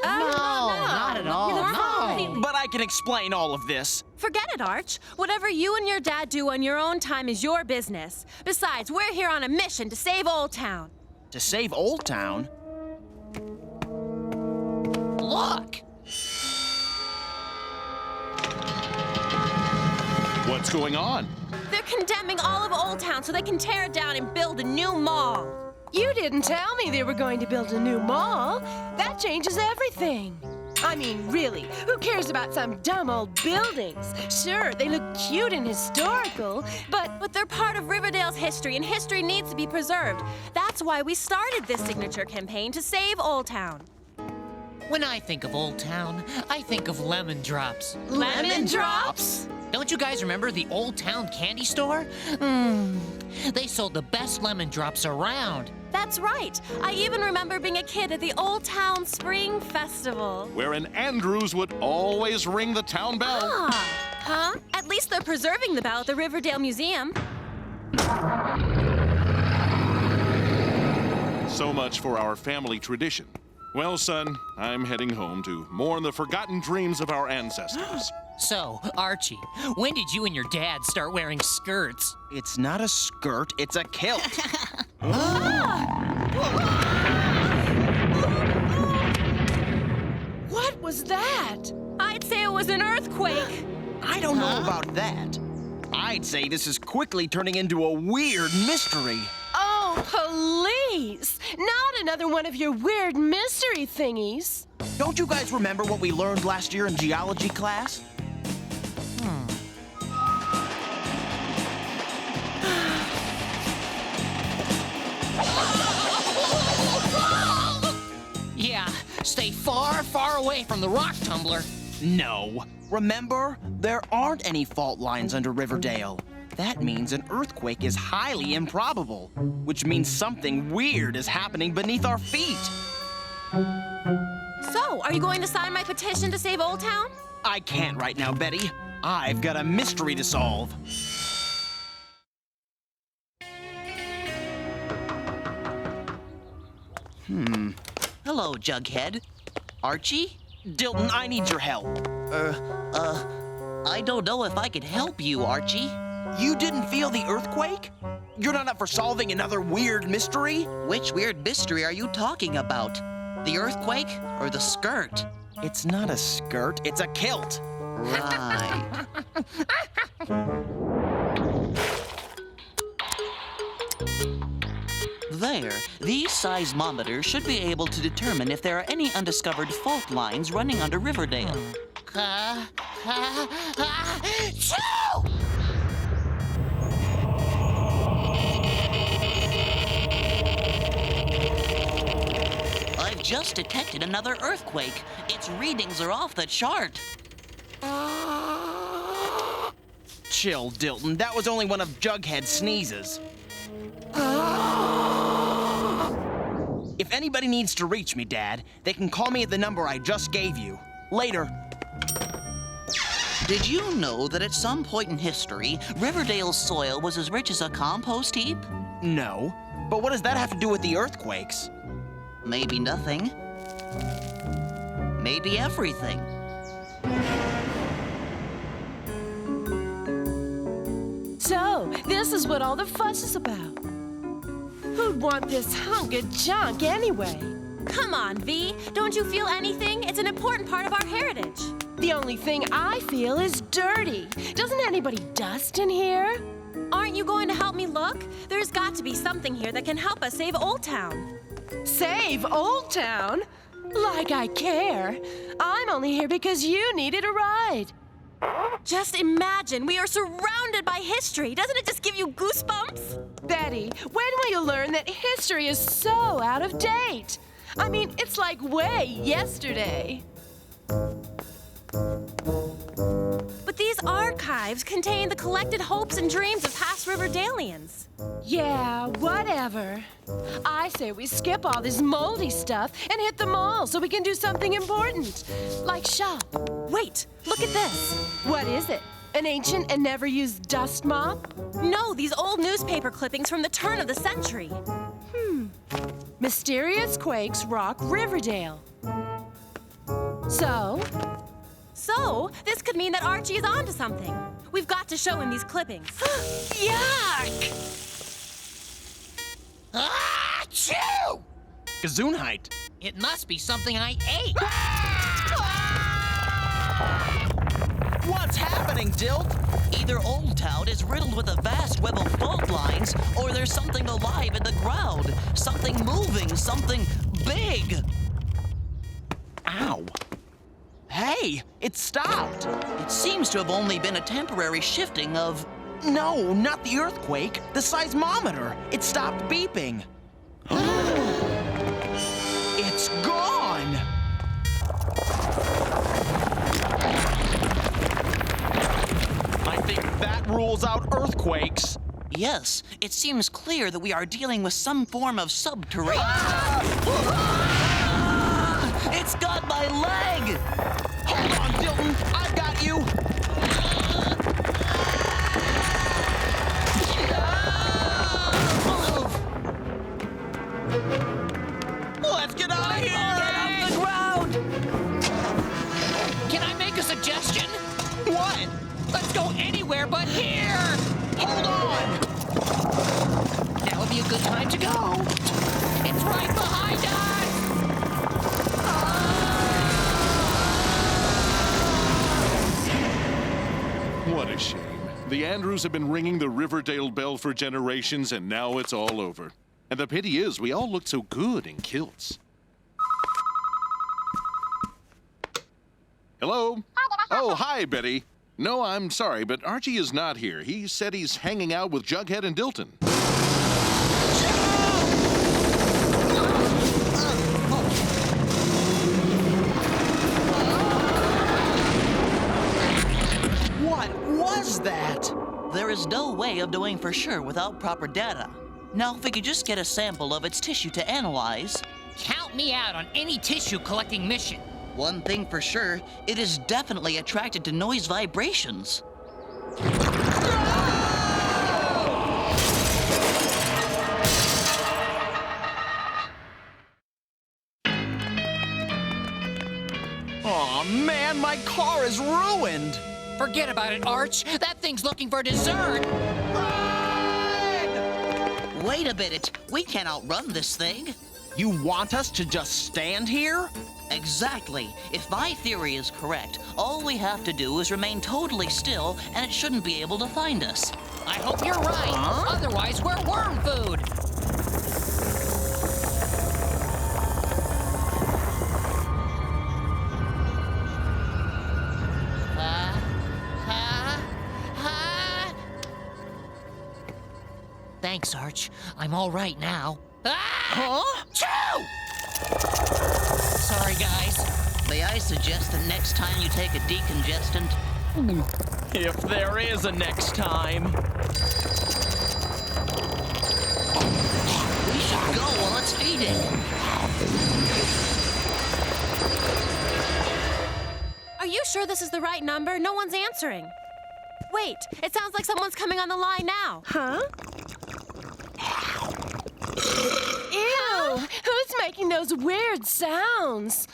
No, not at all. No. But I can explain all of this. Forget it, Arch. Whatever you and your dad do on your own time is your business. Besides, we're here on a mission to save Old Town. To save Old Town? Look! What's going on? They're condemning all of Old Town so they can tear it down and build a new mall. You didn't tell me they were going to build a new mall. That changes everything. I mean, really, who cares about some dumb old buildings? Sure, they look cute and historical, but they're part of Riverdale's history, and history needs to be preserved. That's why we started this signature campaign to save Old Town. When I think of Old Town, I think of lemon drops. Lemon drops? Don't you guys remember the Old Town candy store? They sold the best lemon drops around. That's right. I even remember being a kid at the Old Town Spring Festival. Wherein Andrews would always ring the town bell. Huh? At least they're preserving the bell at the Riverdale Museum. So much for our family tradition. Well, son, I'm heading home to mourn the forgotten dreams of our ancestors. So, Archie, when did you and your dad start wearing skirts? It's not a skirt, it's a kilt. what was that? I'd say it was an earthquake. I don't know about that. I'd say this is quickly turning into a weird mystery. Oh, please! Not another one of your weird mystery thingies. Don't you guys remember what we learned last year in geology class? Yeah, stay far, far away from the rock tumbler. No. Remember, there aren't any fault lines under Riverdale. That means an earthquake is highly improbable, which means something weird is happening beneath our feet. So, are you going to sign my petition to save Old Town? I can't right now, Betty. I've got a mystery to solve. Hello, Jughead. Archie? Dilton, I need your help. I don't know if I can help you, Archie. You didn't feel the earthquake? You're not up for solving another weird mystery? Which weird mystery are you talking about? The earthquake or the skirt? It's not a skirt, it's a kilt. Right. There, these seismometers should be able to determine if there are any undiscovered fault lines running under Riverdale. I've just detected another earthquake. Its readings are off the chart. Chill, Dilton. That was only one of Jughead's sneezes. If anybody needs to reach me, Dad, they can call me at the number I just gave you. Later. Did you know that at some point in history, Riverdale's soil was as rich as a compost heap? No. But what does that have to do with the earthquakes? Maybe nothing. Maybe everything. this is what all the fuss is about. Who'd want this hunk of junk anyway? Come on, V. Don't you feel anything? It's an important part of our heritage. The only thing I feel is dirty. Doesn't anybody dust in here? Aren't you going to help me look? There's got to be something here that can help us save Old Town. Save Old Town? Like I care. I'm only here because you needed a ride. Just imagine, we are surrounded by history. Doesn't it just give you goosebumps? Betty, when will you learn that history is so out of date? I mean, it's like way yesterday. But these archives contain the collected hopes and dreams of past Riverdalians. Yeah, whatever. I say we skip all this moldy stuff and hit the mall so we can do something important, like shop. Wait, look at this. What is it? An ancient and never used dust mop? No, these old newspaper clippings from the turn of the century. Mysterious quakes rock Riverdale. So, this could mean that Archie is onto something. We've got to show him these clippings. yuck! Achoo! Gesundheit. It must be something I ate. What's happening, Dilt? Either Old Town is riddled with a vast web of fault lines, or there's something alive in the ground. Something moving, something big. Ow. Hey, it stopped. It seems to have only been a temporary shifting of... No, not the earthquake. The seismometer. It stopped beeping. It's gone. I think that rules out earthquakes. Yes, it seems clear that we are dealing with some form of subterranean... It's got my leg! Hold on, Dilton. I've got you. Let's get out of here! Get off the ground! Can I make a suggestion? What? Let's go anywhere but here! Hold on! Now would be a good time to go. It's right behind us! What a shame. The Andrews have been ringing the Riverdale bell for generations, and now it's all over. And the pity is, we all looked so good in kilts. Hello? Oh, hi, Betty. No, I'm sorry, but Archie is not here. He said he's hanging out with Jughead and Dilton. What was that? There is no way of knowing for sure without proper data. Now, if we could just get a sample of its tissue to analyze... Count me out on any tissue collecting mission. One thing for sure, it is definitely attracted to noise vibrations. Aw, man, my car is ruined. Forget about it, Arch. That thing's looking for dessert. Wait a minute. We can't outrun this thing. You want us to just stand here? Exactly. If my theory is correct, all we have to do is remain totally still, and it shouldn't be able to find us. I hope you're right. Otherwise, we're worm food. Thanks, Arch. I'm all right now. Huh? Achoo! Sorry, guys. May I suggest that next time you take a decongestant? If there is a next time. We should go while it's feeding. Are you sure this is the right number? No one's answering. Wait, it sounds like someone's coming on the line now. Huh? Ew! Who's making those weird sounds?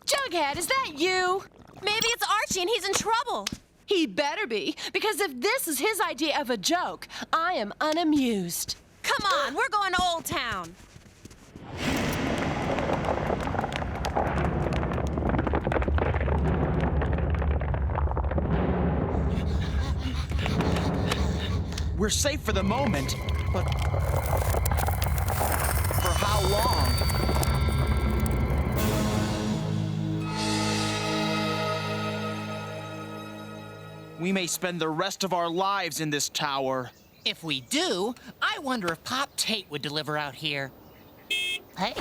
Jughead, is that you? Maybe it's Archie and he's in trouble. He better be, because if this is his idea of a joke, I am unamused. Come on, we're going to Old Town. We're safe for the moment, but for how long? We may spend the rest of our lives in this tower. If we do, I wonder if Pop Tate would deliver out here. Hey.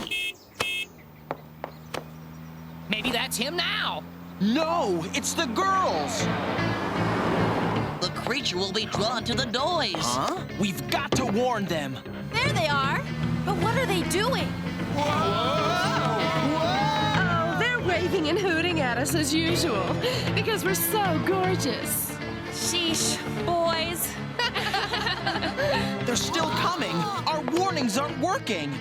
Maybe that's him now. No, it's the girls. The creature will be drawn to the noise. Huh? We've got to warn them. There they are. But what are they doing? Oh, they're waving and hooting at us as usual, because we're so gorgeous. Sheesh, boys. They're still coming. Our warnings aren't working.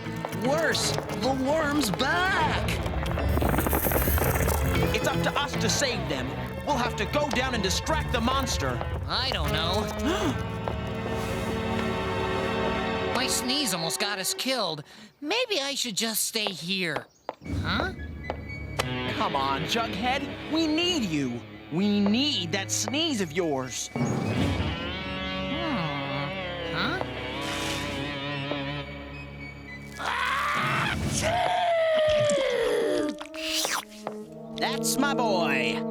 Worse, the worm's back. It's up to us to save them. We'll have to go down and distract the monster. I don't know. My sneeze almost got us killed. Maybe I should just stay here. Huh? Come on, Jughead. We need you. We need that sneeze of yours. Huh? That's my boy.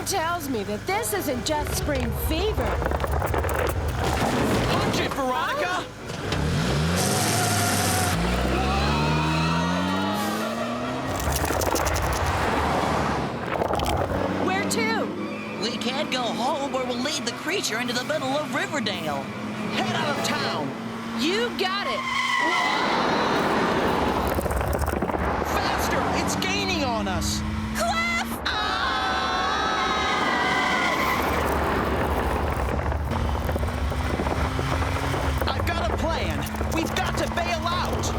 Tells me that this isn't just spring fever. Punch it, Veronica! Where to? We can't go home or we'll lead the creature into the middle of Riverdale. Head out of town. You got it. Faster! It's gaining on us. We've got to bail out!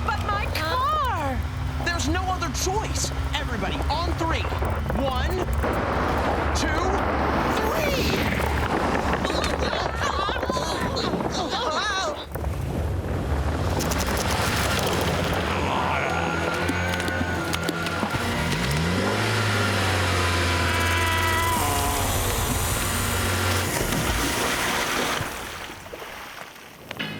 But my car! There's no other choice! Everybody, on 3. 1, 2, 3!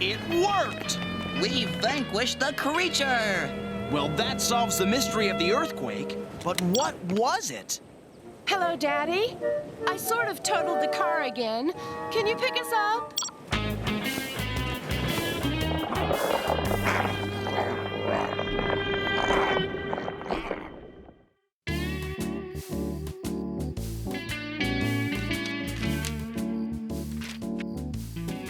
It worked! We vanquished the creature! Well, that solves the mystery of the earthquake. But what was it? Hello, Daddy. I sort of totaled the car again. Can you pick us up?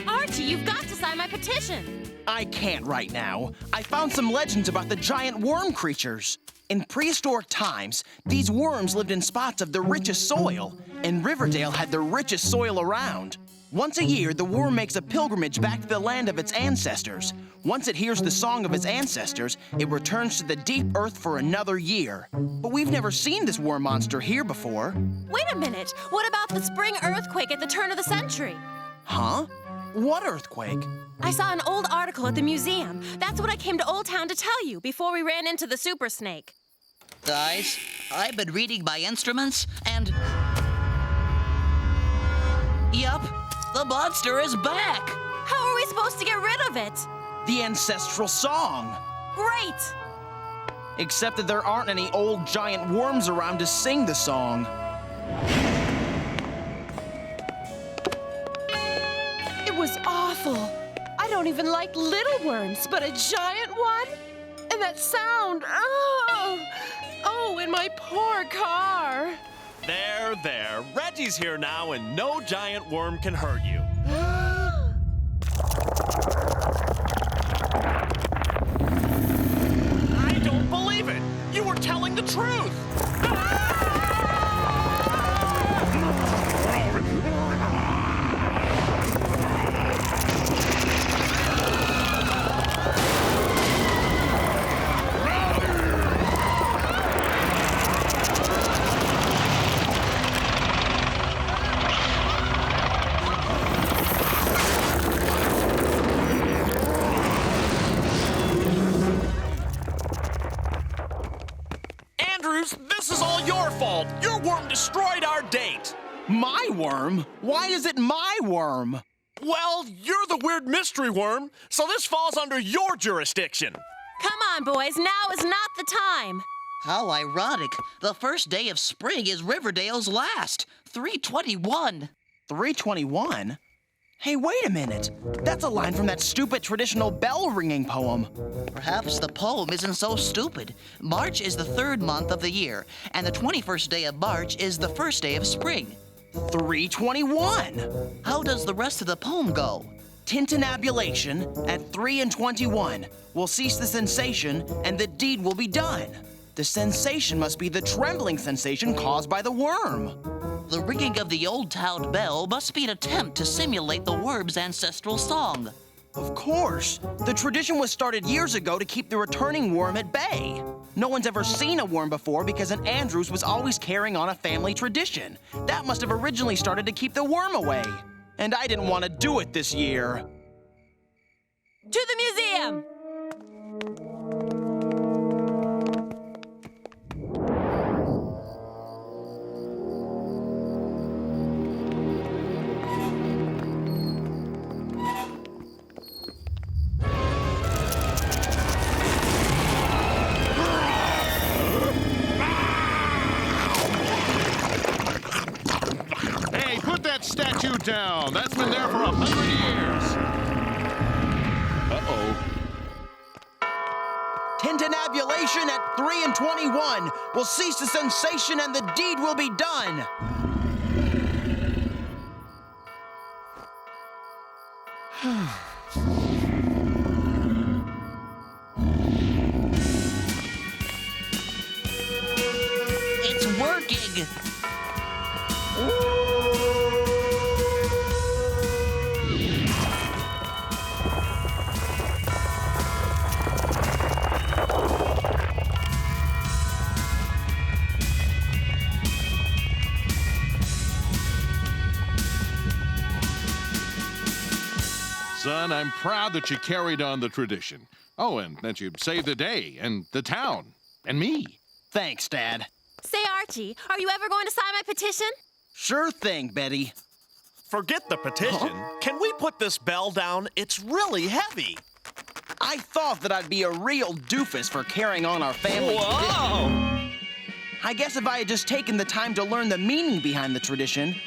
Archie, you've got to sign my petition. I can't right now. I found some legends about the giant worm creatures. In prehistoric times, these worms lived in spots of the richest soil, and Riverdale had the richest soil around. Once a year, the worm makes a pilgrimage back to the land of its ancestors. Once it hears the song of its ancestors, it returns to the deep earth for another year. But we've never seen this worm monster here before. Wait a minute. What about the spring earthquake at the turn of the century? Huh? What earthquake? I saw an old article at the museum. That's what I came to Old Town to tell you before we ran into the super snake. Guys, I've been reading my instruments, and... Yup, the monster is back! How are we supposed to get rid of it? The ancestral song. Great! Except that there aren't any old giant worms around to sing the song. It was awful. I don't don't even like little worms, but a giant one? And that sound, oh, in my poor car. There. Reggie's here now, and no giant worm can hurt you. I don't believe it! You were telling the truth! Andrews, this is all your fault. Your worm destroyed our date. My worm? Why is it my worm? Well, you're the weird mystery worm, so this falls under your jurisdiction. Come on, boys, now is not the time. How ironic. The first day of spring is Riverdale's last. 3/21. 3/21? Hey, wait a minute. That's a line from that stupid traditional bell-ringing poem. Perhaps the poem isn't so stupid. March is the 3rd month of the year, and the 21st day of March is the first day of spring. 3/21. How does the rest of the poem go? Tintinabulation at 3/21 will cease the sensation, and the deed will be done. The sensation must be the trembling sensation caused by the worm. The ringing of the old town bell must be an attempt to simulate the worm's ancestral song. Of course. The tradition was started years ago to keep the returning worm at bay. No one's ever seen a worm before because an Andrews was always carrying on a family tradition. That must have originally started to keep the worm away. And I didn't want to do it this year. To the museum! Statue down. That's been there for 100 years. Uh-oh. Tintinabulation at 3/21 will cease the sensation and the deed will be done. It's working! Son, I'm proud that you carried on the tradition. Oh, and that you saved the day, and the town, and me. Thanks, Dad. Say, Archie, are you ever going to sign my petition? Sure thing, Betty. Forget the petition. Can we put this bell down? It's really heavy. I thought that I'd be a real doofus for carrying on our family Whoa! tradition. I guess if I had just taken the time to learn the meaning behind the tradition,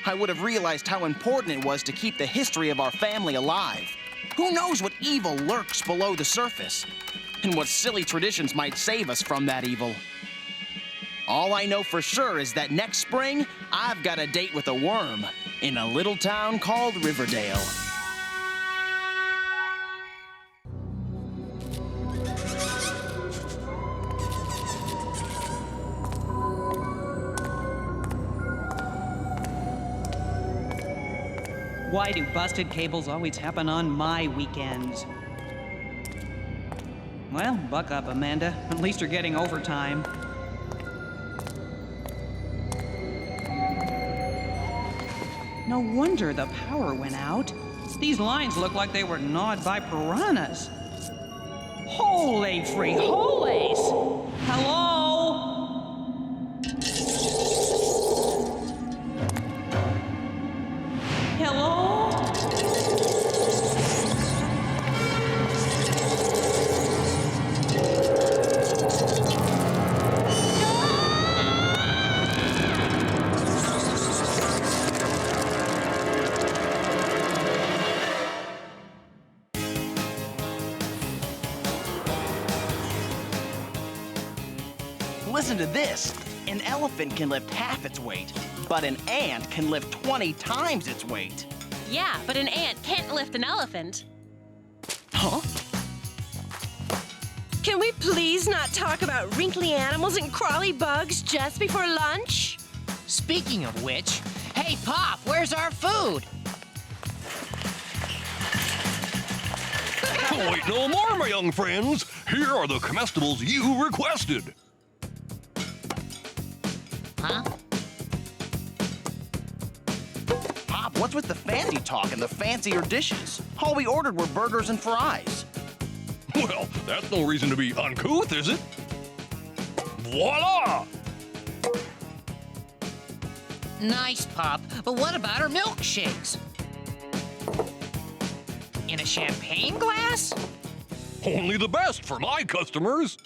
I would have realized how important it was to keep the history of our family alive. Who knows what evil lurks below the surface, and what silly traditions might save us from that evil. All I know for sure is that next spring, I've got a date with a worm in a little town called Riverdale. Why do busted cables always happen on my weekends? Well, buck up, Amanda. At least you're getting overtime. No wonder the power went out. These lines look like they were gnawed by piranhas. Holy frijoles! Hello? Hello? listen to this. An elephant can lift half its weight, but an ant can lift 20 times its weight. Yeah, but an ant can't lift an elephant. Huh? Can we please not talk about wrinkly animals and crawly bugs just before lunch? Speaking of which, hey, Pop, where's our food? Wait no more, my young friends. Here are the comestibles you requested. Huh? Pop, what's with the fancy talk and the fancier dishes? All we ordered were burgers and fries. Well, that's no reason to be uncouth, is it? Voila! Nice, Pop, but what about our milkshakes? In a champagne glass? Only the best for my customers.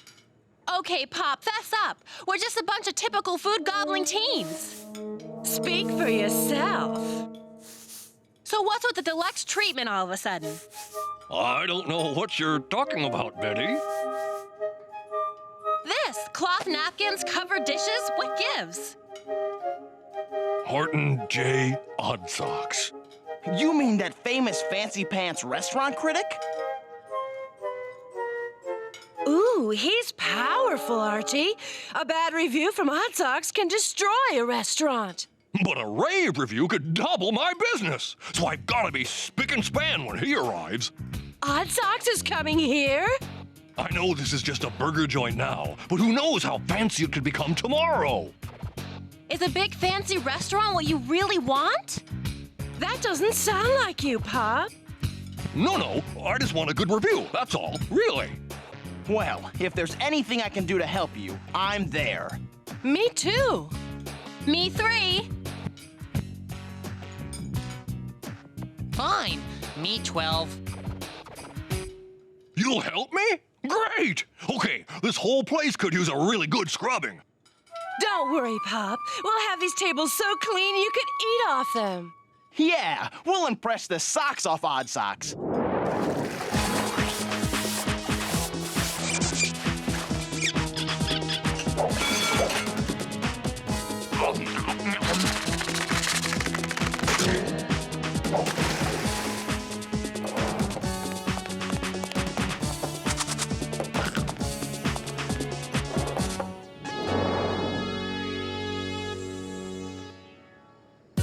Okay, Pop, fess up. We're just a bunch of typical food-gobbling teens. Speak for yourself. So what's with the deluxe treatment all of a sudden? I don't know what you're talking about, Betty. This, cloth napkins, covered dishes, what gives? Horton J. Oddsocks. You mean that famous fancy pants restaurant critic? Ooh, he's powerful, Archie. A bad review from Hot Socks can destroy a restaurant. But a rave review could double my business, so I've got to be spick and span when he arrives. Odd Socks is coming here? I know this is just a burger joint now, but who knows how fancy it could become tomorrow? Is a big fancy restaurant what you really want? That doesn't sound like you, Pop. No, I just want a good review, that's all, really. Well, if there's anything I can do to help you, I'm there. Me too. Me 3. Fine, me 12. You'll help me? Great! Okay, this whole place could use a really good scrubbing. Don't worry, Pop. We'll have these tables so clean you could eat off them. Yeah, we'll impress the socks off Odd Socks.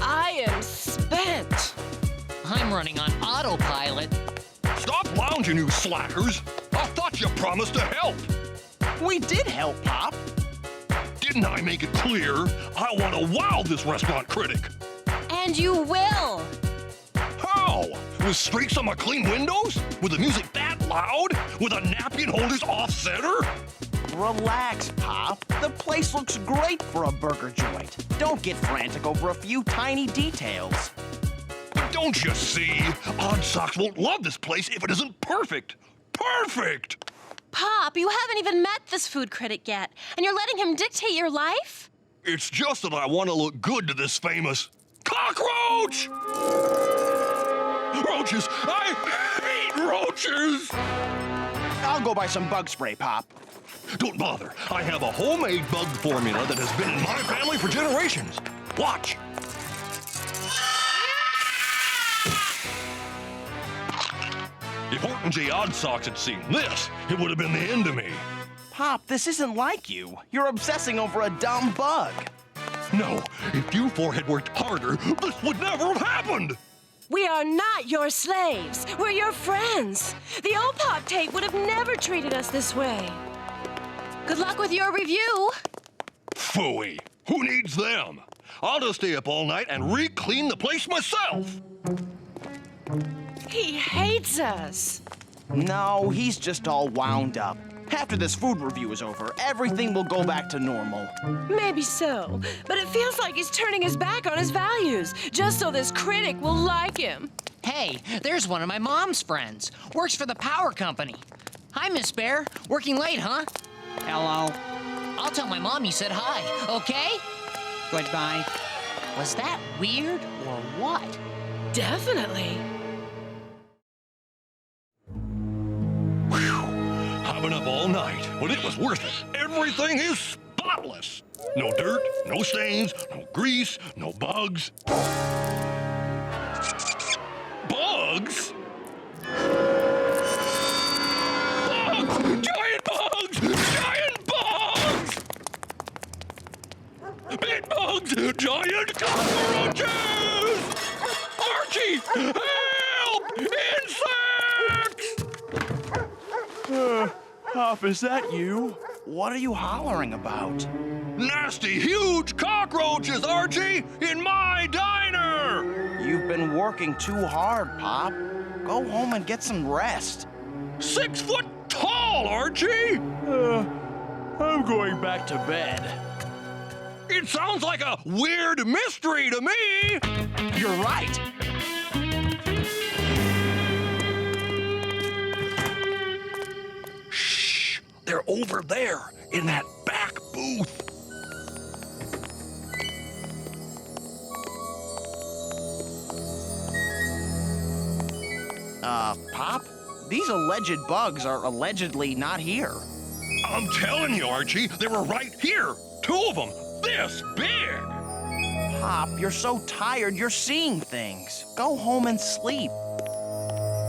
I am spent. I'm running on autopilot. Stop lounging, you slackers. I thought you promised to help. We did help, Pop. Didn't I make it clear? I want to wow this restaurant critic. And you will. How? With streaks on my clean windows? With the music that loud? With the napkin holders off-center? Relax, Pop. The place looks great for a burger joint. Don't get frantic over a few tiny details. Don't you see? Odd Socks won't love this place if it isn't perfect. Perfect! Pop, you haven't even met this food critic yet, and you're letting him dictate your life? It's just that I want to look good to this famous cockroach! Roaches! I hate roaches! I'll go buy some bug spray, Pop. Don't bother. I have a homemade bug formula that has been in my family for generations. Watch. If Horton J. Oddsocks had seen this, it would have been the end of me. Pop, this isn't like you. You're obsessing over a dumb bug. No, if you four had worked harder, this would never have happened. We are not your slaves. We're your friends. The old Pop tape would have never treated us this way. Good luck with your review. Phooey. Who needs them? I'll just stay up all night and re-clean the place myself. He hates us. No, he's just all wound up. After this food review is over, everything will go back to normal. Maybe so, but it feels like he's turning his back on his values, just so this critic will like him. Hey, there's one of my mom's friends. Works for the power company. Hi, Miss Bear. Working late, huh? Hello. I'll tell my mom you said hi, okay? Goodbye. Was that weird or what? Definitely. I've been up all night, but it was worth it. Everything is spotless. No dirt, no stains, no grease, no bugs. Bugs? Bugs! Giant bugs! Giant bugs! Big bugs! Giant cockroaches! Archie! Help! Insects! Pop, is that you? What are you hollering about? Nasty, huge cockroaches, Archie! In my diner! You've been working too hard, Pop. Go home and get some rest. 6 foot tall, Archie! I'm going back to bed. It sounds like a weird mystery to me! You're right. Shh! They're over there, in that back booth. Pop? These alleged bugs are allegedly not here. I'm telling you, Archie, they were right here. 2 of them, this big. Pop, you're so tired you're seeing things. Go home and sleep.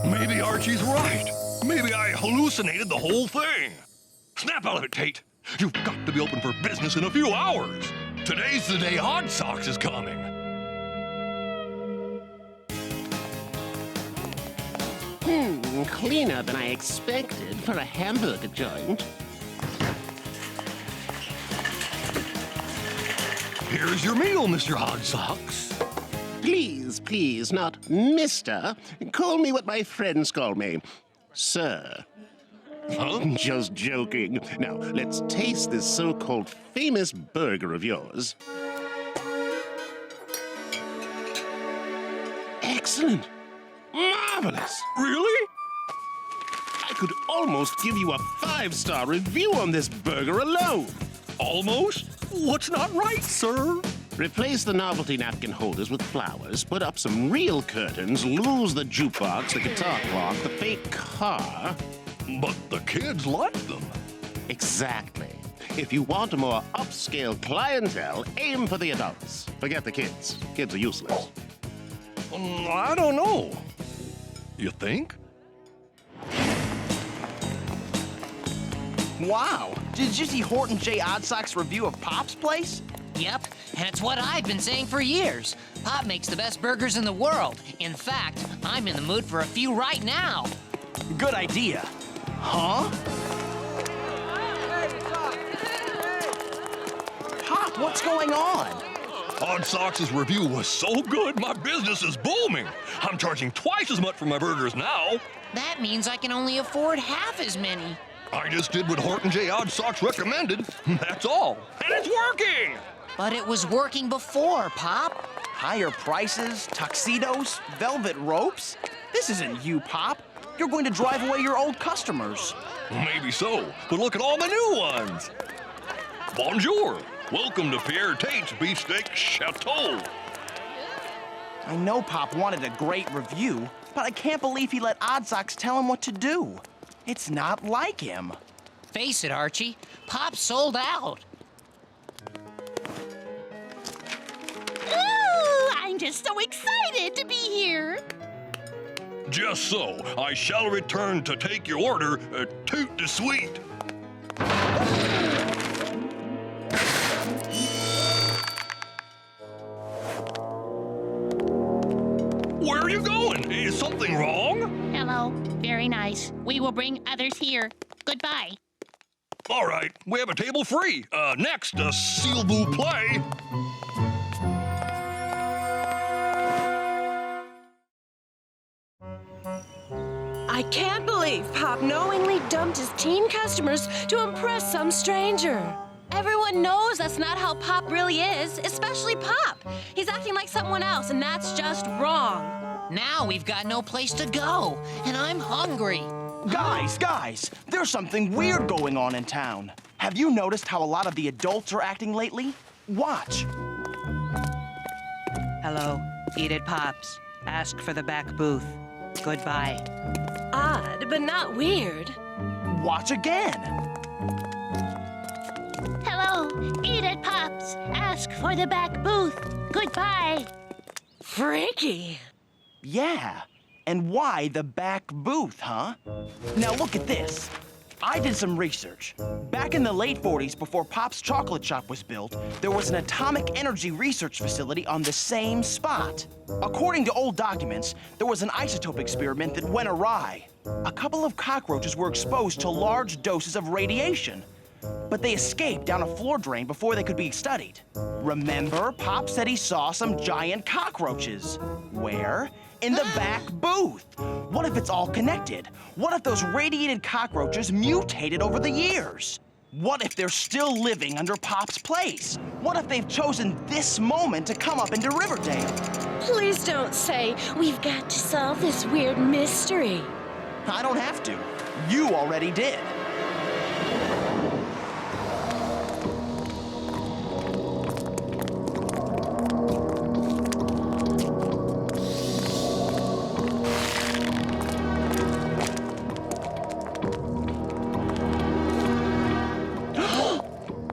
Maybe Archie's right. Maybe I hallucinated the whole thing. Snap out of it, Tate. You've got to be open for business in a few hours. Today's the day Odd Socks is coming. Cleaner than I expected for a hamburger joint. Here's your meal, Mr. Odd Socks. Please, please, not Mr. Call me what my friends call me. Sir. Huh? Just joking. Now, let's taste this so-called famous burger of yours. Excellent. Marvelous. Really? I could almost give you a 5-star review on this burger alone. Almost? What's not right, sir? Replace the novelty napkin holders with flowers, put up some real curtains, lose the jukebox, the guitar clock, the fake car. But the kids like them. Exactly. If you want a more upscale clientele, aim for the adults. Forget the kids. Kids are useless. I don't know. You think? Wow. Did you see Horton J. Oddsock's review of Pop's place? Yep, and it's what I've been saying for years. Pop makes the best burgers in the world. In fact, I'm in the mood for a few right now. Good idea. Huh? Pop, what's going on? Odd Socks' review was so good, my business is booming. I'm charging twice as much for my burgers now. That means I can only afford half as many. I just did what Horton J. Odd Socks recommended. That's all. And it's working! But it was working before, Pop. Higher prices, tuxedos, velvet ropes? This isn't you, Pop. You're going to drive away your old customers. Maybe so, but look at all the new ones. Bonjour. Welcome to Pierre Tate's Beefsteak Chateau. I know Pop wanted a great review, but I can't believe he let Oddsocks tell him what to do. It's not like him. Face it, Archie. Pop sold out. Ooh, I'm just so excited to be here. Just so, I shall return to take your order, toot de suite. Where are you going? Is something wrong? Hello. Very nice. We will bring others here. Goodbye. All right, we have a table free. Next, s'il vous plaît. I can't believe Pop knowingly dumped his teen customers to impress some stranger. Everyone knows that's not how Pop really is, especially Pop. He's acting like someone else, and that's just wrong. Now we've got no place to go, and I'm hungry. Guys, there's something weird going on in town. Have you noticed how a lot of the adults are acting lately? Watch. Hello, eat it, Pops. Ask for the back booth. Goodbye. Odd, but not weird. Watch again. Hello. please ask for the back booth. Goodbye. Frankie! Yeah, and why the back booth, huh? Now look at this. I did some research. Back in the late 40s, before Pop's chocolate shop was built, there was an atomic energy research facility on the same spot. According to old documents, there was an isotope experiment that went awry. A couple of cockroaches were exposed to large doses of radiation, but they escaped down a floor drain before they could be studied. Remember, Pop said he saw some giant cockroaches. Where? In the back booth. What if it's all connected? What if those radiated cockroaches mutated over the years? What if they're still living under Pop's place? What if they've chosen this moment to come up into Riverdale? Please don't say we've got to solve this weird mystery. I don't have to. You already did.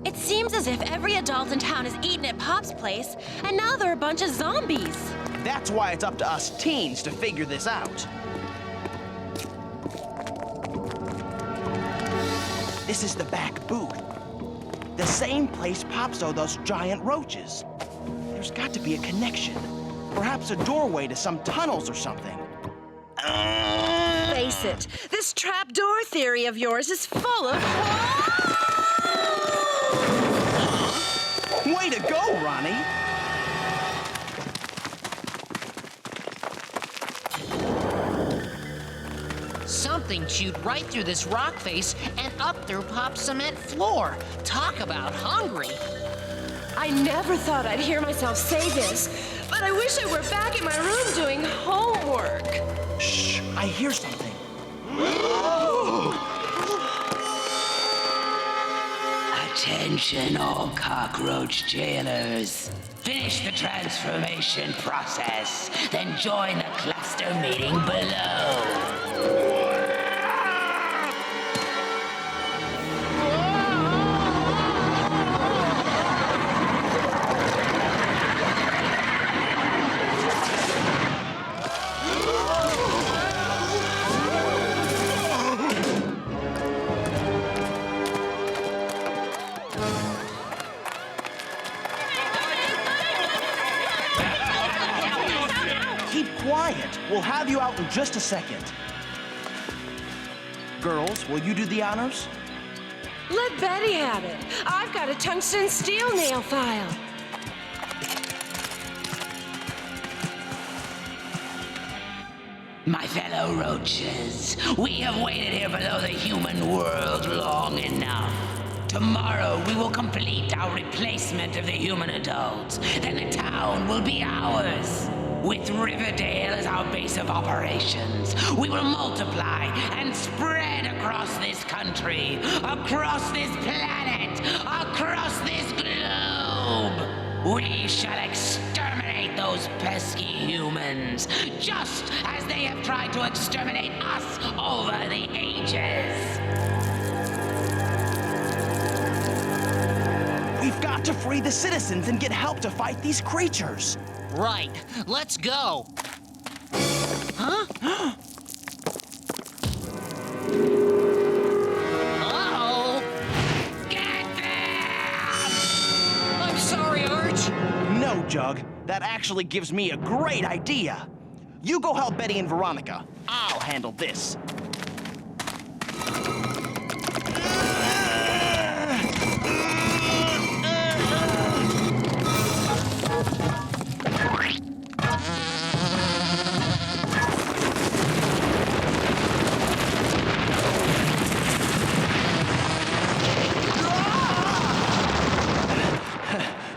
It seems as if every adult in town has eaten at Pop's place, and now they're a bunch of zombies. That's why it's up to us teens to figure this out. This is the back booth. The same place Pop saw those giant roaches. There's got to be a connection. Perhaps a doorway to some tunnels or something. Face it, this trapdoor theory of yours is full of... Way to go, Ronnie! Something chewed right through this rock face and up through Pop's cement floor. Talk about hungry. I never thought I'd hear myself say this, but I wish I were back in my room doing homework. Shh, I hear something. Attention all cockroach jailers. Finish the transformation process, then join the cluster meeting below. Quiet. We'll have you out in just a second. Girls, will you do the honors? Let Betty have it. I've got a tungsten steel nail file. My fellow roaches, we have waited here below the human world long enough. Tomorrow we will complete our replacement of the human adults. Then the town will be ours. With Riverdale as our base of operations, we will multiply and spread across this country, across this planet, across this globe. We shall exterminate those pesky humans, just as they have tried to exterminate us over the ages. We've got to free the citizens and get help to fight these creatures. Right. Let's go. Huh? Uh-oh. Get them! I'm sorry, Arch. No, Jug. That actually gives me a great idea. You go help Betty and Veronica. I'll handle this.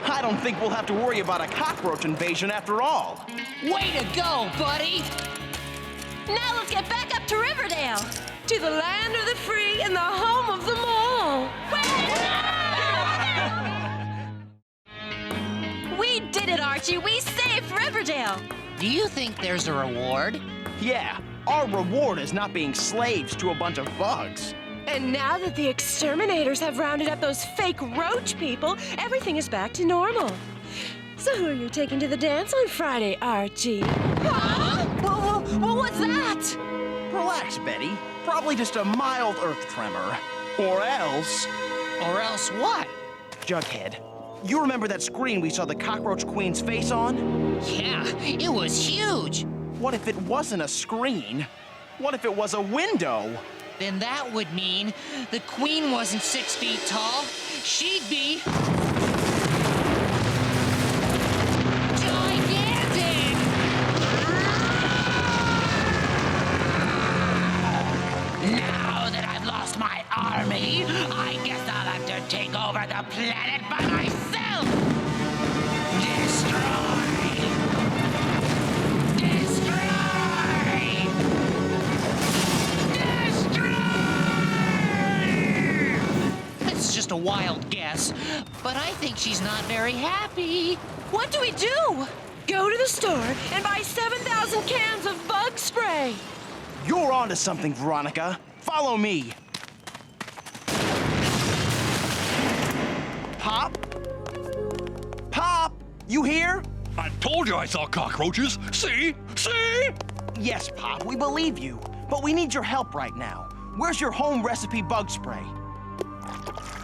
I don't think we'll have to worry about a cockroach invasion after all. Way to go, buddy! Now let's get back up to Riverdale. To the land of the free and the home of them all. We did it, Archie. We saved Riverdale. Do you think there's a reward? Yeah, our reward is not being slaves to a bunch of bugs. And now that the exterminators have rounded up those fake roach people, everything is back to normal. So who are you taking to the dance on Friday, Archie? Huh? What was that? Relax, Betty. Probably just a mild earth tremor. Or else... Or else what? Jughead, you remember that screen we saw the Cockroach Queen's face on? Yeah, it was huge. What if it wasn't a screen? What if it was a window? Then that would mean the Queen wasn't 6 feet tall. She'd be... gigantic! Now that I've lost my army, I guess I'll have to take over the planet by myself! Destroy! That's just a wild guess, but I think she's not very happy. What do we do? Go to the store and buy 7,000 cans of bug spray. You're onto something, Veronica. Follow me. Pop? Pop, you here? I told you I saw cockroaches. See? See? Yes, Pop, we believe you. But we need your help right now. Where's your home recipe bug spray?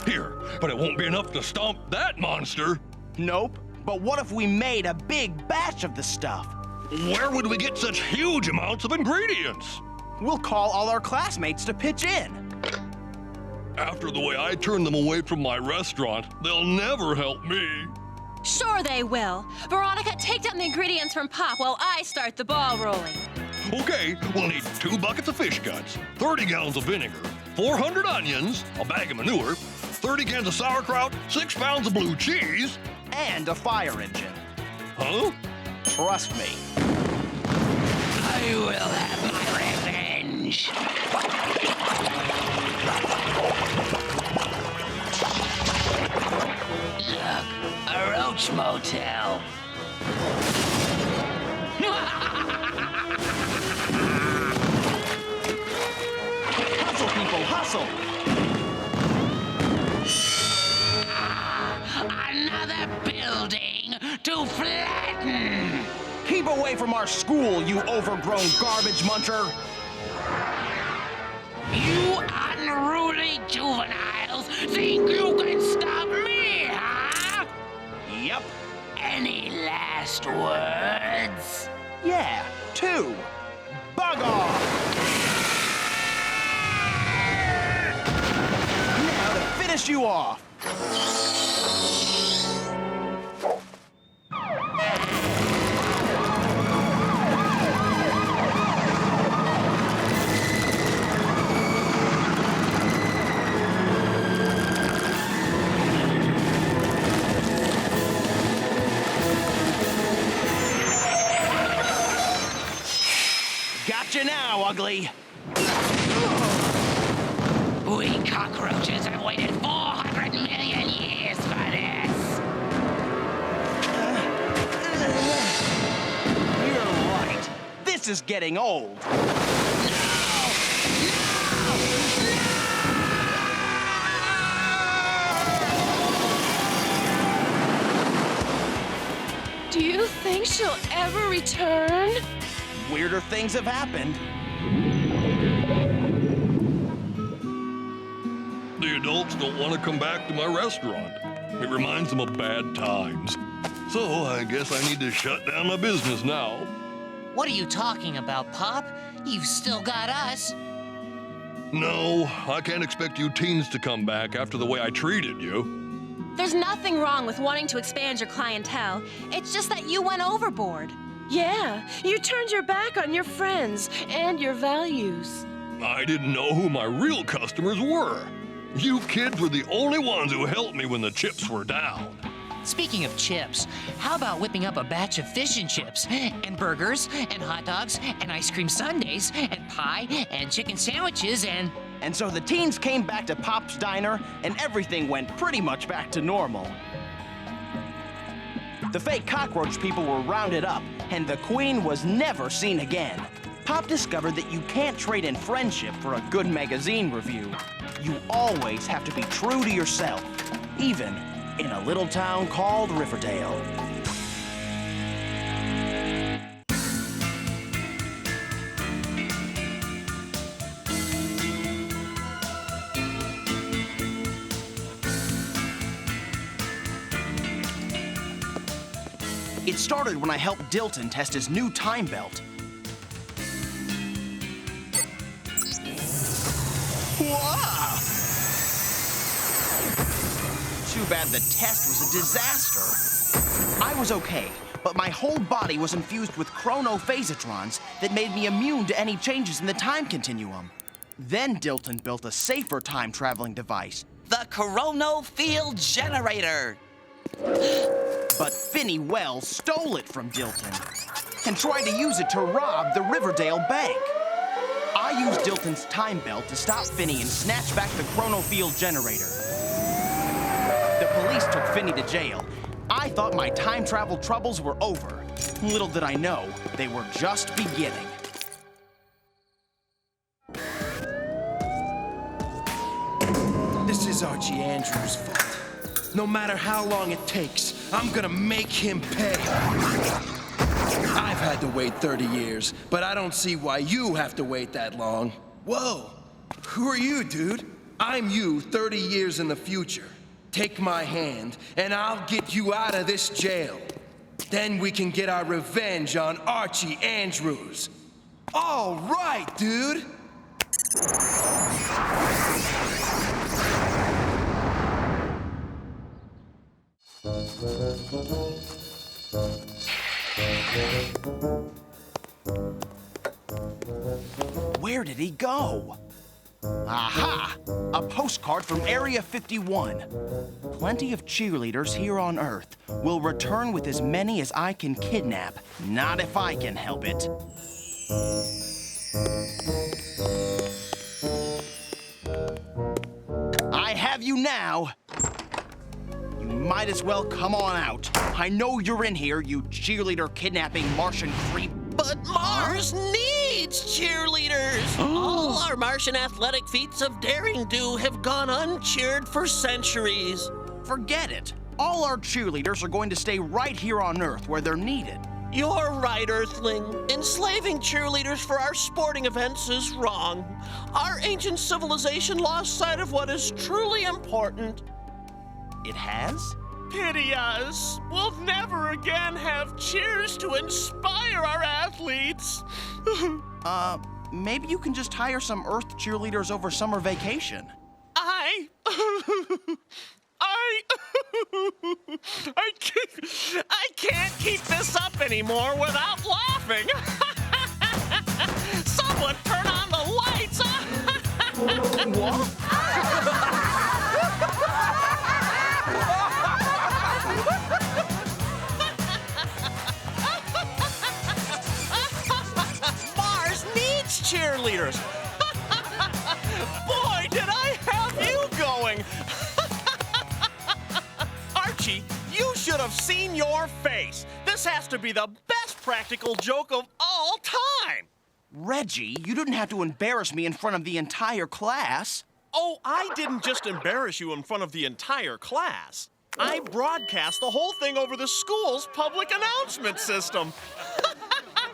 Here, but it won't be enough to stomp that monster. Nope. But what if we made a big batch of the stuff? Where would we get such huge amounts of ingredients? We'll call all our classmates to pitch in. After the way I turned them away from my restaurant, they'll never help me. Sure they will. Veronica, take down the ingredients from Pop while I start the ball rolling. Okay, we'll need 2 buckets of fish guts, 30 gallons of vinegar, 400 onions, a bag of manure, 30 cans of sauerkraut, 6 pounds of blue cheese. And a fire engine. Huh? Trust me. I will have my revenge. Look, a roach motel. Hustle, people, hustle! Another building to flatten! Keep away from our school, you overgrown garbage muncher! You unruly juveniles think you can stop me, huh? Yep. Any last words? Yeah, 2. Bug off! Now to finish you off! Gotcha now, ugly! We cockroaches have waited 400 million years for this! You're right. This is getting old. Do you think she'll ever return? Weirder things have happened. The adults don't want to come back to my restaurant. It reminds them of bad times. So I guess I need to shut down my business now. What are you talking about, Pop? You've still got us. No, I can't expect you teens to come back after the way I treated you. There's nothing wrong with wanting to expand your clientele. It's just that you went overboard. Yeah, you turned your back on your friends and your values. I didn't know who my real customers were. You kids were the only ones who helped me when the chips were down. Speaking of chips, how about whipping up a batch of fish and chips, and burgers, and hot dogs, and ice cream sundaes, and pie, and chicken sandwiches, and... And so the teens came back to Pop's Diner, and everything went pretty much back to normal. The fake cockroach people were rounded up, and the Queen was never seen again. Pop discovered that you can't trade in friendship for a good magazine review. You always have to be true to yourself, even in a little town called Riverdale. It started when I helped Dilton test his new time belt. Wow! Too bad the test was a disaster. I was okay, but my whole body was infused with chronophasitrons that made me immune to any changes in the time continuum. Then Dilton built a safer time-traveling device. The chronofield generator! But Finney Wells stole it from Dilton and tried to use it to rob the Riverdale bank. I used Dilton's time belt to stop Finney and snatch back the chronofield generator. The police took Finney to jail. I thought my time travel troubles were over. Little did I know, they were just beginning. This is Archie Andrews' fault. No matter how long it takes, I'm gonna make him pay. I've had to wait 30 years, but I don't see why you have to wait that long. Whoa, who are you, dude? I'm you 30 years in the future. Take my hand, and I'll get you out of this jail. Then we can get our revenge on Archie Andrews. All right, dude. Where did he go? Aha! A postcard from Area 51. Plenty of cheerleaders here on Earth will return with as many as I can kidnap. Not if I can help it. I have you now. You might as well come on out. I know you're in here, you cheerleader kidnapping Martian creep. But Mars needs cheerleaders! All our Martian athletic feats of daring do have gone uncheered for centuries. Forget it. All our cheerleaders are going to stay right here on Earth where they're needed. You're right, Earthling. Enslaving cheerleaders for our sporting events is wrong. Our ancient civilization lost sight of what is truly important. It has? Pity us. We'll never again have cheers to inspire our athletes. Maybe you can just hire some Earth cheerleaders over summer vacation. I can't keep this up anymore without laughing. Someone turn on the lights. What? Mars needs cheerleaders. Boy, did I have you going. Archie, you should have seen your face. This has to be the best practical joke of all time. Reggie, you didn't have to embarrass me in front of the entire class. Oh, I didn't just embarrass you in front of the entire class. I broadcast the whole thing over the school's public announcement system.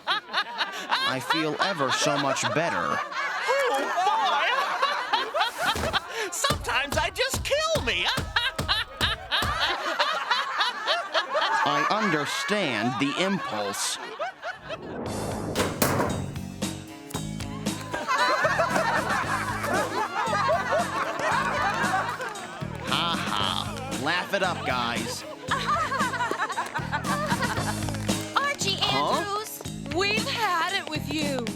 I feel ever so much better. Oh, boy! Sometimes I just kill me. I understand the impulse. Laugh it up, guys. Archie Andrews, we've had it with you.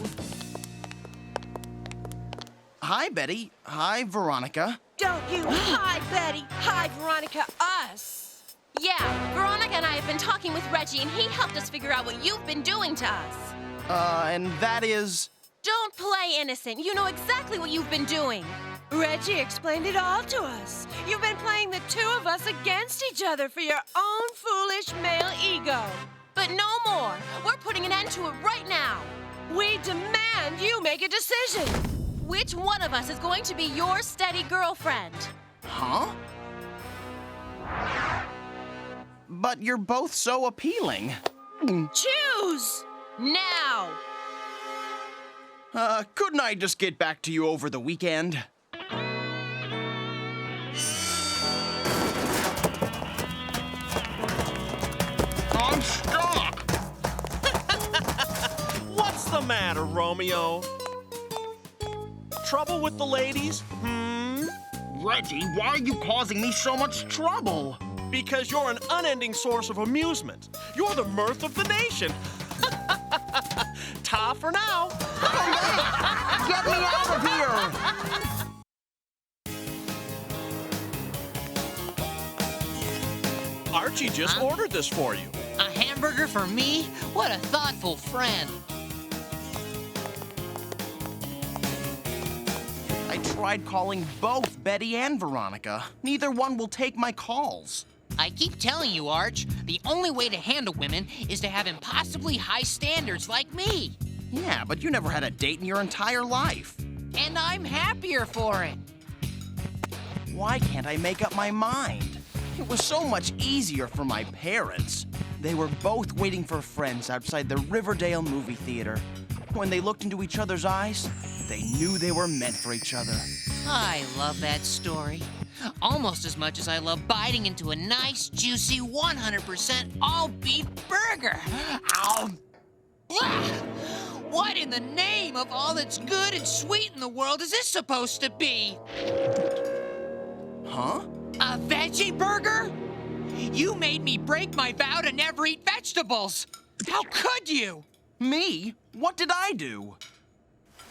Hi, Betty. Hi, Veronica. Don't you hi, Betty. Hi, Veronica, us. Yeah, Veronica and I have been talking with Reggie, and he helped us figure out what you've been doing to us. And that is... Don't play innocent. You know exactly what you've been doing. Reggie explained it all to us. You've been playing the two of us against each other for your own foolish male ego. But no more. We're putting an end to it right now. We demand you make a decision. Which one of us is going to be your steady girlfriend? Huh? But you're both so appealing. Choose! Now! Couldn't I just get back to you over the weekend? I'm stuck! What's the matter, Romeo? Trouble with the ladies? Reggie, why are you causing me so much trouble? Because you're an unending source of amusement. You're the mirth of the nation. Ta for now. Get me out of here! Archie just ordered this for you. A hamburger for me? What a thoughtful friend. I tried calling both Betty and Veronica. Neither one will take my calls. I keep telling you, Arch, the only way to handle women is to have impossibly high standards like me. Yeah, but you never had a date in your entire life. And I'm happier for it. Why can't I make up my mind? It was so much easier for my parents. They were both waiting for friends outside the Riverdale movie theater. When they looked into each other's eyes, they knew they were meant for each other. I love that story. Almost as much as I love biting into a nice, juicy, 100% all-beef burger. Ow! Blah! What in the name of all that's good and sweet in the world is this supposed to be? Huh? A veggie burger? You made me break my vow to never eat vegetables. How could you? Me? What did I do?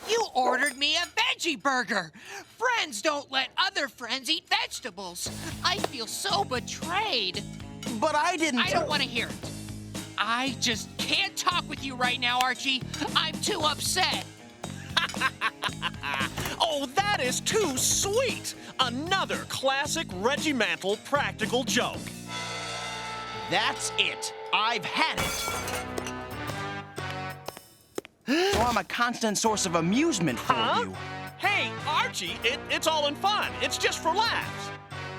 You ordered me a veggie burger. Friends don't let other friends eat vegetables. I feel so betrayed. But I didn't. I don't want to hear it. I just can't talk with you right now, Archie. I'm too upset. Oh, that is too sweet. Another classic regimental practical joke. That's it. I've had it. So I'm a constant source of amusement for you. Hey, Archie, it's all in fun. It's just for laughs.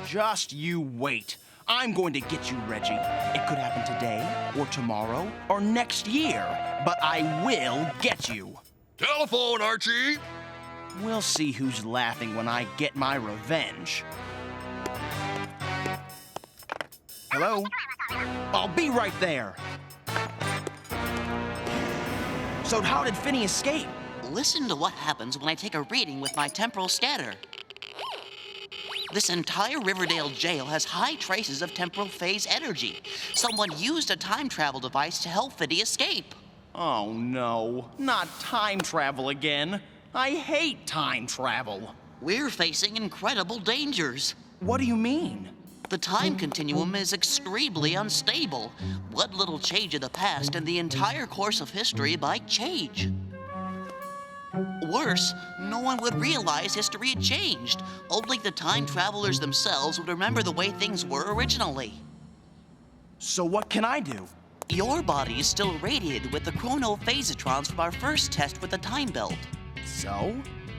Just you wait. I'm going to get you, Reggie. It could happen today, or tomorrow, or next year. But I will get you. Telephone, Archie! We'll see who's laughing when I get my revenge. Hello? I'll be right there. So how did Finny escape? Listen to what happens when I take a reading with my temporal scatter. This entire Riverdale jail has high traces of temporal phase energy. Someone used a time travel device to help Finny escape. Oh no, not time travel again. I hate time travel. We're facing incredible dangers. What do you mean? The time continuum is extremely unstable. One little change in the past and the entire course of history might change. Worse, no one would realize history had changed. Only the time travelers themselves would remember the way things were originally. So what can I do? Your body is still irradiated with the chronophasitrons from our first test with the time belt. So?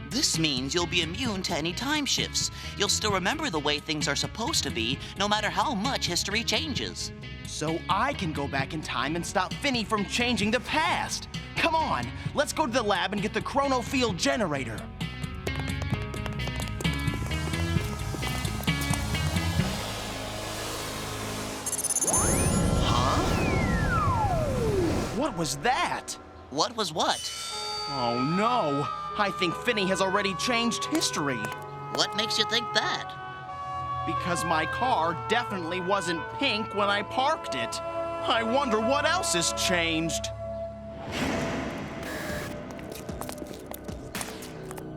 This means you'll be immune to any time shifts. You'll still remember the way things are supposed to be, no matter how much history changes. So I can go back in time and stop Finny from changing the past. Come on, let's go to the lab and get the chronofield generator. Huh? What was that? What was what? Oh no, I think Finny has already changed history. What makes you think that? Because my car definitely wasn't pink when I parked it. I wonder what else has changed.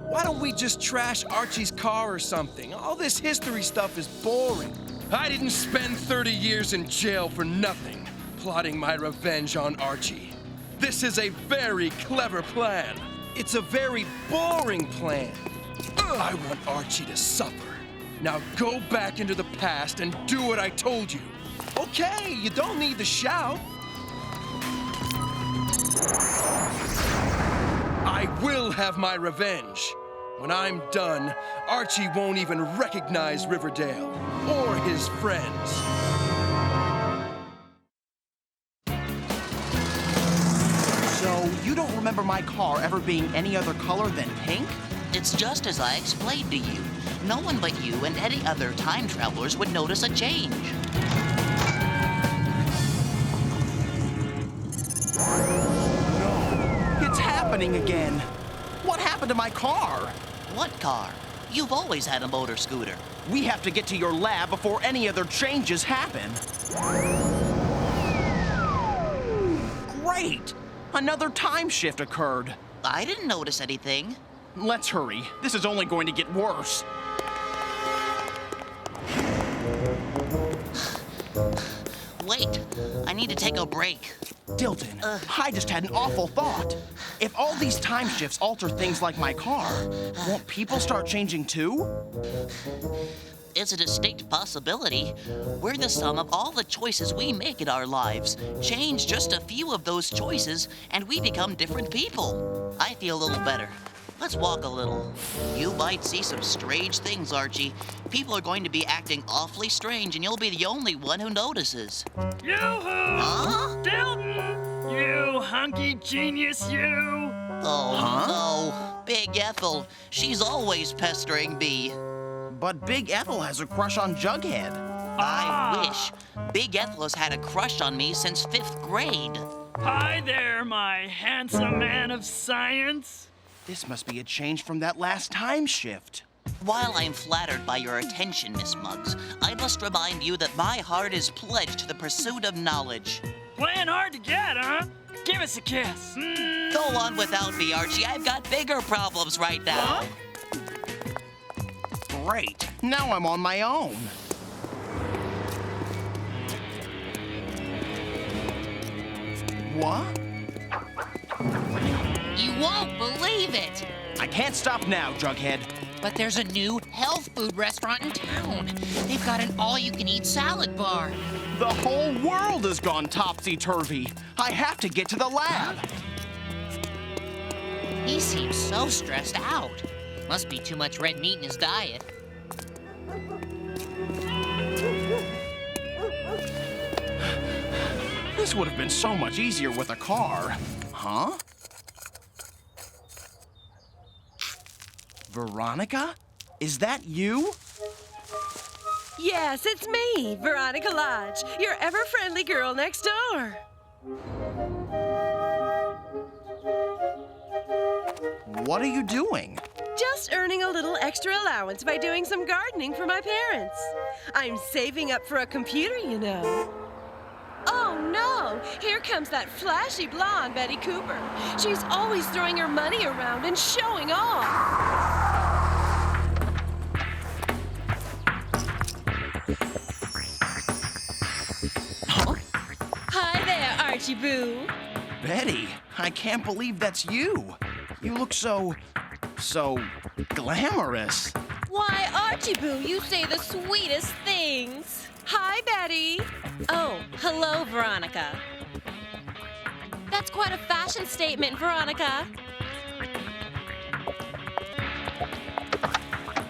Why don't we just trash Archie's car or something? All this history stuff is boring. I didn't spend 30 years in jail for nothing, plotting my revenge on Archie. This is a very clever plan. It's a very boring plan. I want Archie to suffer. Now go back into the past and do what I told you. Okay, you don't need to shout. have my revenge. When I'm done, Archie won't even recognize Riverdale or his friends. So, you don't remember my car ever being any other color than pink? It's just as I explained to you. No one but you and any other time travelers would notice a change. It's happening again. What happened to my car? What car? You've always had a motor scooter. We have to get to your lab before any other changes happen. Great! Another time shift occurred. I didn't notice anything. Let's hurry. This is only going to get worse. Wait, I need to take a break. Dilton, I just had an awful thought. If all these time shifts alter things like my car, won't people start changing too? It's a distinct possibility. We're the sum of all the choices we make in our lives. Change just a few of those choices, and we become different people. I feel a little better. Let's walk a little. You might see some strange things, Archie. People are going to be acting awfully strange, and you'll be the only one who notices. Yoo-hoo! Huh? Dilton! You hunky genius, you! Oh, no. Big Ethel. She's always pestering me. But Big Ethel has a crush on Jughead. I wish. Big Ethel has had a crush on me since 5th grade. Hi there, my handsome man of science. This must be a change from that last time shift. While I'm flattered by your attention, Miss Muggs, I must remind you that my heart is pledged to the pursuit of knowledge. Playing hard to get, huh? Give us a kiss. Go on without me, Archie. I've got bigger problems right now. Great. Now I'm on my own. What? You won't believe it! I can't stop now, Jughead. But there's a new health food restaurant in town. They've got an all-you-can-eat salad bar. The whole world has gone topsy-turvy. I have to get to the lab. He seems so stressed out. Must be too much red meat in his diet. This would have been so much easier with a car. Huh? Veronica? Is that you? Yes, it's me, Veronica Lodge, your ever-friendly girl next door. What are you doing? Just earning a little extra allowance by doing some gardening for my parents. I'm saving up for a computer, you know. Oh, no! Here comes that flashy blonde Betty Cooper. She's always throwing her money around and showing off. Huh? Hi there, Archie Boo. Betty, I can't believe that's you. You look so glamorous. Why, Archie Boo, you say the sweetest things. Hi, Betty. Oh, hello, Veronica. That's quite a fashion statement, Veronica.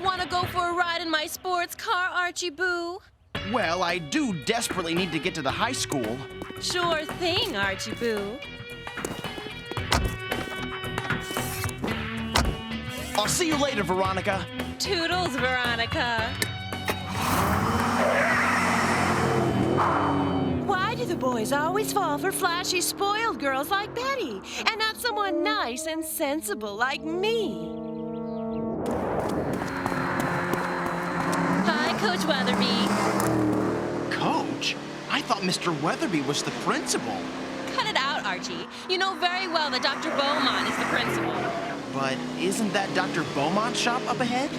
Want to go for a ride in my sports car, Archie Boo? Well, I do desperately need to get to the high school. Sure thing, Archie Boo. I'll see you later, Veronica. Toodles, Veronica. Why do the boys always fall for flashy, spoiled girls like Betty, and not someone nice and sensible like me? Hi, Coach Weatherby. Coach? I thought Mr. Weatherby was the principal. Cut it out, Archie. You know very well that Dr. Beaumont is the principal. But isn't that Dr. Beaumont's shop up ahead?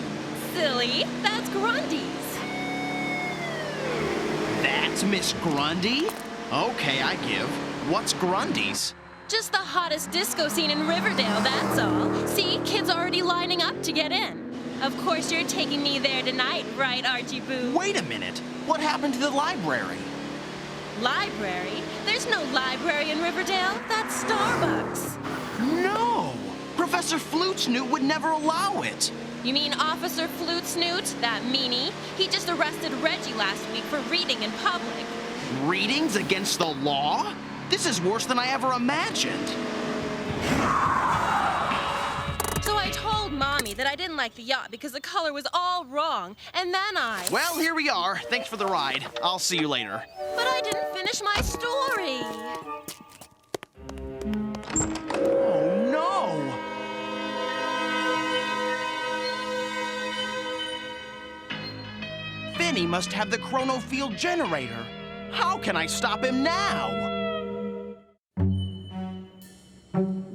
Silly, that's Grundy's. That's Miss Grundy? Okay, I give. What's Grundy's? Just the hottest disco scene in Riverdale, that's all. See, kids already lining up to get in. Of course you're taking me there tonight, right, Archie Boo? Wait a minute. What happened to the library? Library? There's no library in Riverdale. That's Starbucks. No! Professor Flute's Snoot would never allow it. You mean Officer Flute Snoot, that meanie? He just arrested Reggie last week for reading in public. Readings against the law? This is worse than I ever imagined. So I told Mommy that I didn't like the yacht because the color was all wrong, and then Well, here we are. Thanks for the ride. I'll see you later. But I didn't finish my story. Oh, no! Finny must have the chronofield generator. How can I stop him now?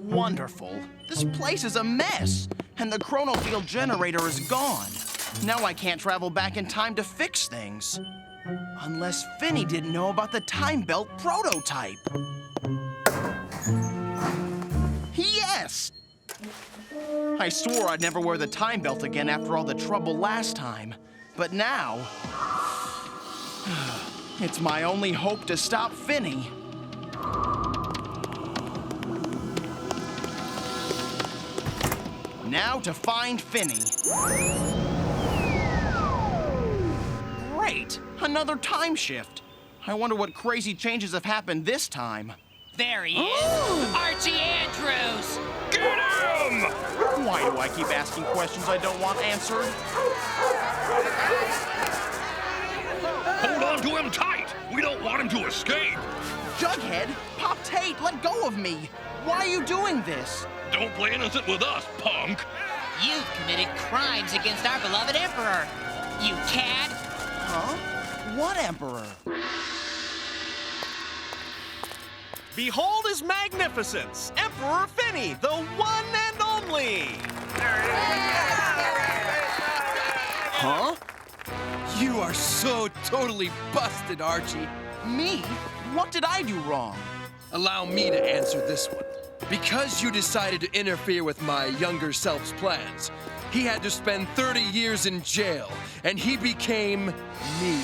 Wonderful. This place is a mess, and the chronofield generator is gone. Now I can't travel back in time to fix things. Unless Finny didn't know about the time belt prototype. Yes! I swore I'd never wear the time belt again after all the trouble last time. But now, it's my only hope to stop Finny. Now to find Finny. Great! Another time shift. I wonder what crazy changes have happened this time. There he is! Archie Andrews! Get him! Why do I keep asking questions I don't want answered? Hold on to him tight! We don't want him to escape! Jughead, Pop Tate, let go of me! Why are you doing this? Don't play innocent with us, punk! You've committed crimes against our beloved Emperor! You cad! Huh? What Emperor? Behold his magnificence, Emperor Finny, the one and only! Huh? You are so totally busted, Archie. Me? What did I do wrong? Allow me to answer this one. Because you decided to interfere with my younger self's plans, he had to spend 30 years in jail, and he became me.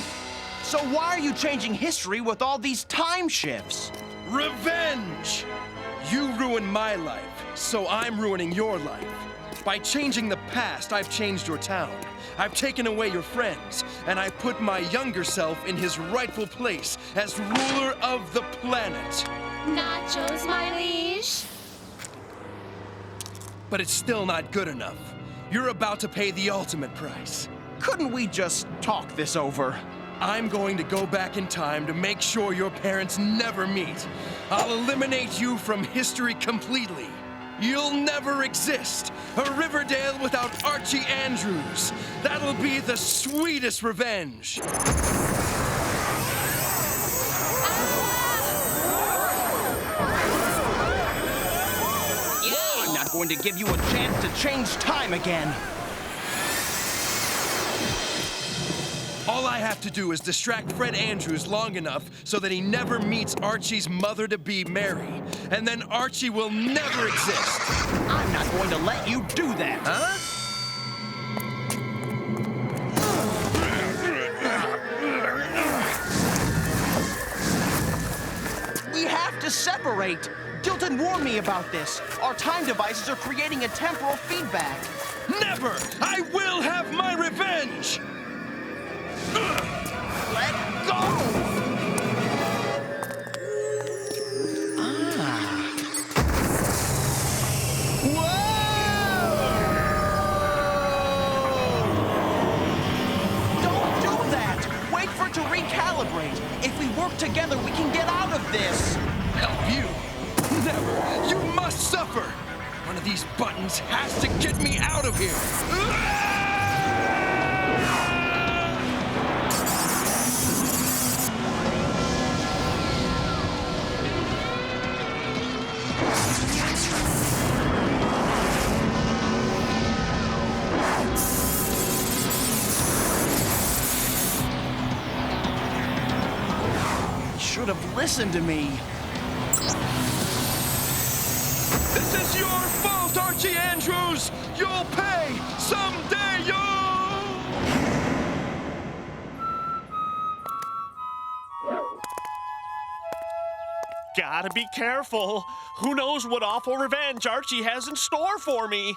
So why are you changing history with all these time shifts? Revenge! You ruined my life, so I'm ruining your life. By changing the past, I've changed your town. I've taken away your friends, and I put my younger self in his rightful place as ruler of the planet. Nachos, my liege. But it's still not good enough. You're about to pay the ultimate price. Couldn't we just talk this over? I'm going to go back in time to make sure your parents never meet. I'll eliminate you from history completely. You'll never exist. A Riverdale without Archie Andrews. That'll be the sweetest revenge. I'm not going to give you a chance to change time again. All I have to do is distract Fred Andrews long enough so that he never meets Archie's mother-to-be, Mary. And then Archie will never exist. I'm not going to let you do that. Huh? We have to separate. Dilton warned me about this. Our time devices are creating a temporal feedback. Never! I will have my revenge! Let go! Don't do that! Wait for it to recalibrate. If we work together, we can get out of this. Help you? Never! You must suffer! One of these buttons has to get me out of here! Should have listened to me. This is your fault, Archie Andrews! You'll pay someday, yo! Gotta be careful. Who knows what awful revenge Archie has in store for me?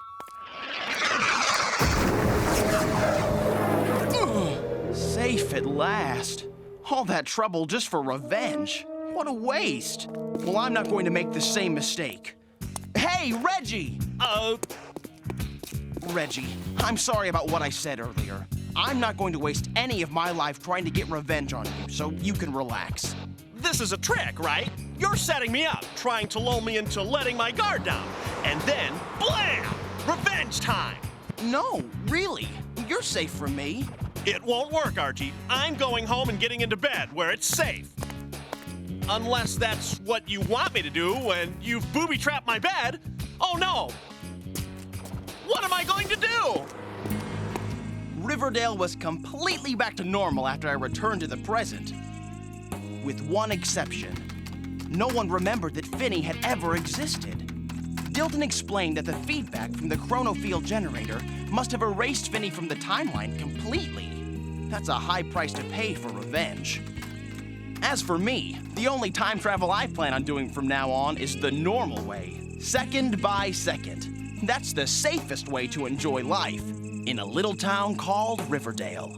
Safe at last. All that trouble just for revenge. What a waste. Well, I'm not going to make the same mistake. Hey, Reggie! Reggie, I'm sorry about what I said earlier. I'm not going to waste any of my life trying to get revenge on you, so you can relax. This is a trick, right? You're setting me up, trying to lull me into letting my guard down. And then, blam! Revenge time! No, really. You're safe from me. It won't work, Archie. I'm going home and getting into bed where it's safe. Unless that's what you want me to do when you've booby-trapped my bed. Oh no! What am I going to do? Riverdale was completely back to normal after I returned to the present. With one exception. No one remembered that Finney had ever existed. Dilton explained that the feedback from the chronofield generator must have erased Finney from the timeline completely. That's a high price to pay for revenge. As for me, the only time travel I plan on doing from now on is the normal way, second by second. That's the safest way to enjoy life in a little town called Riverdale.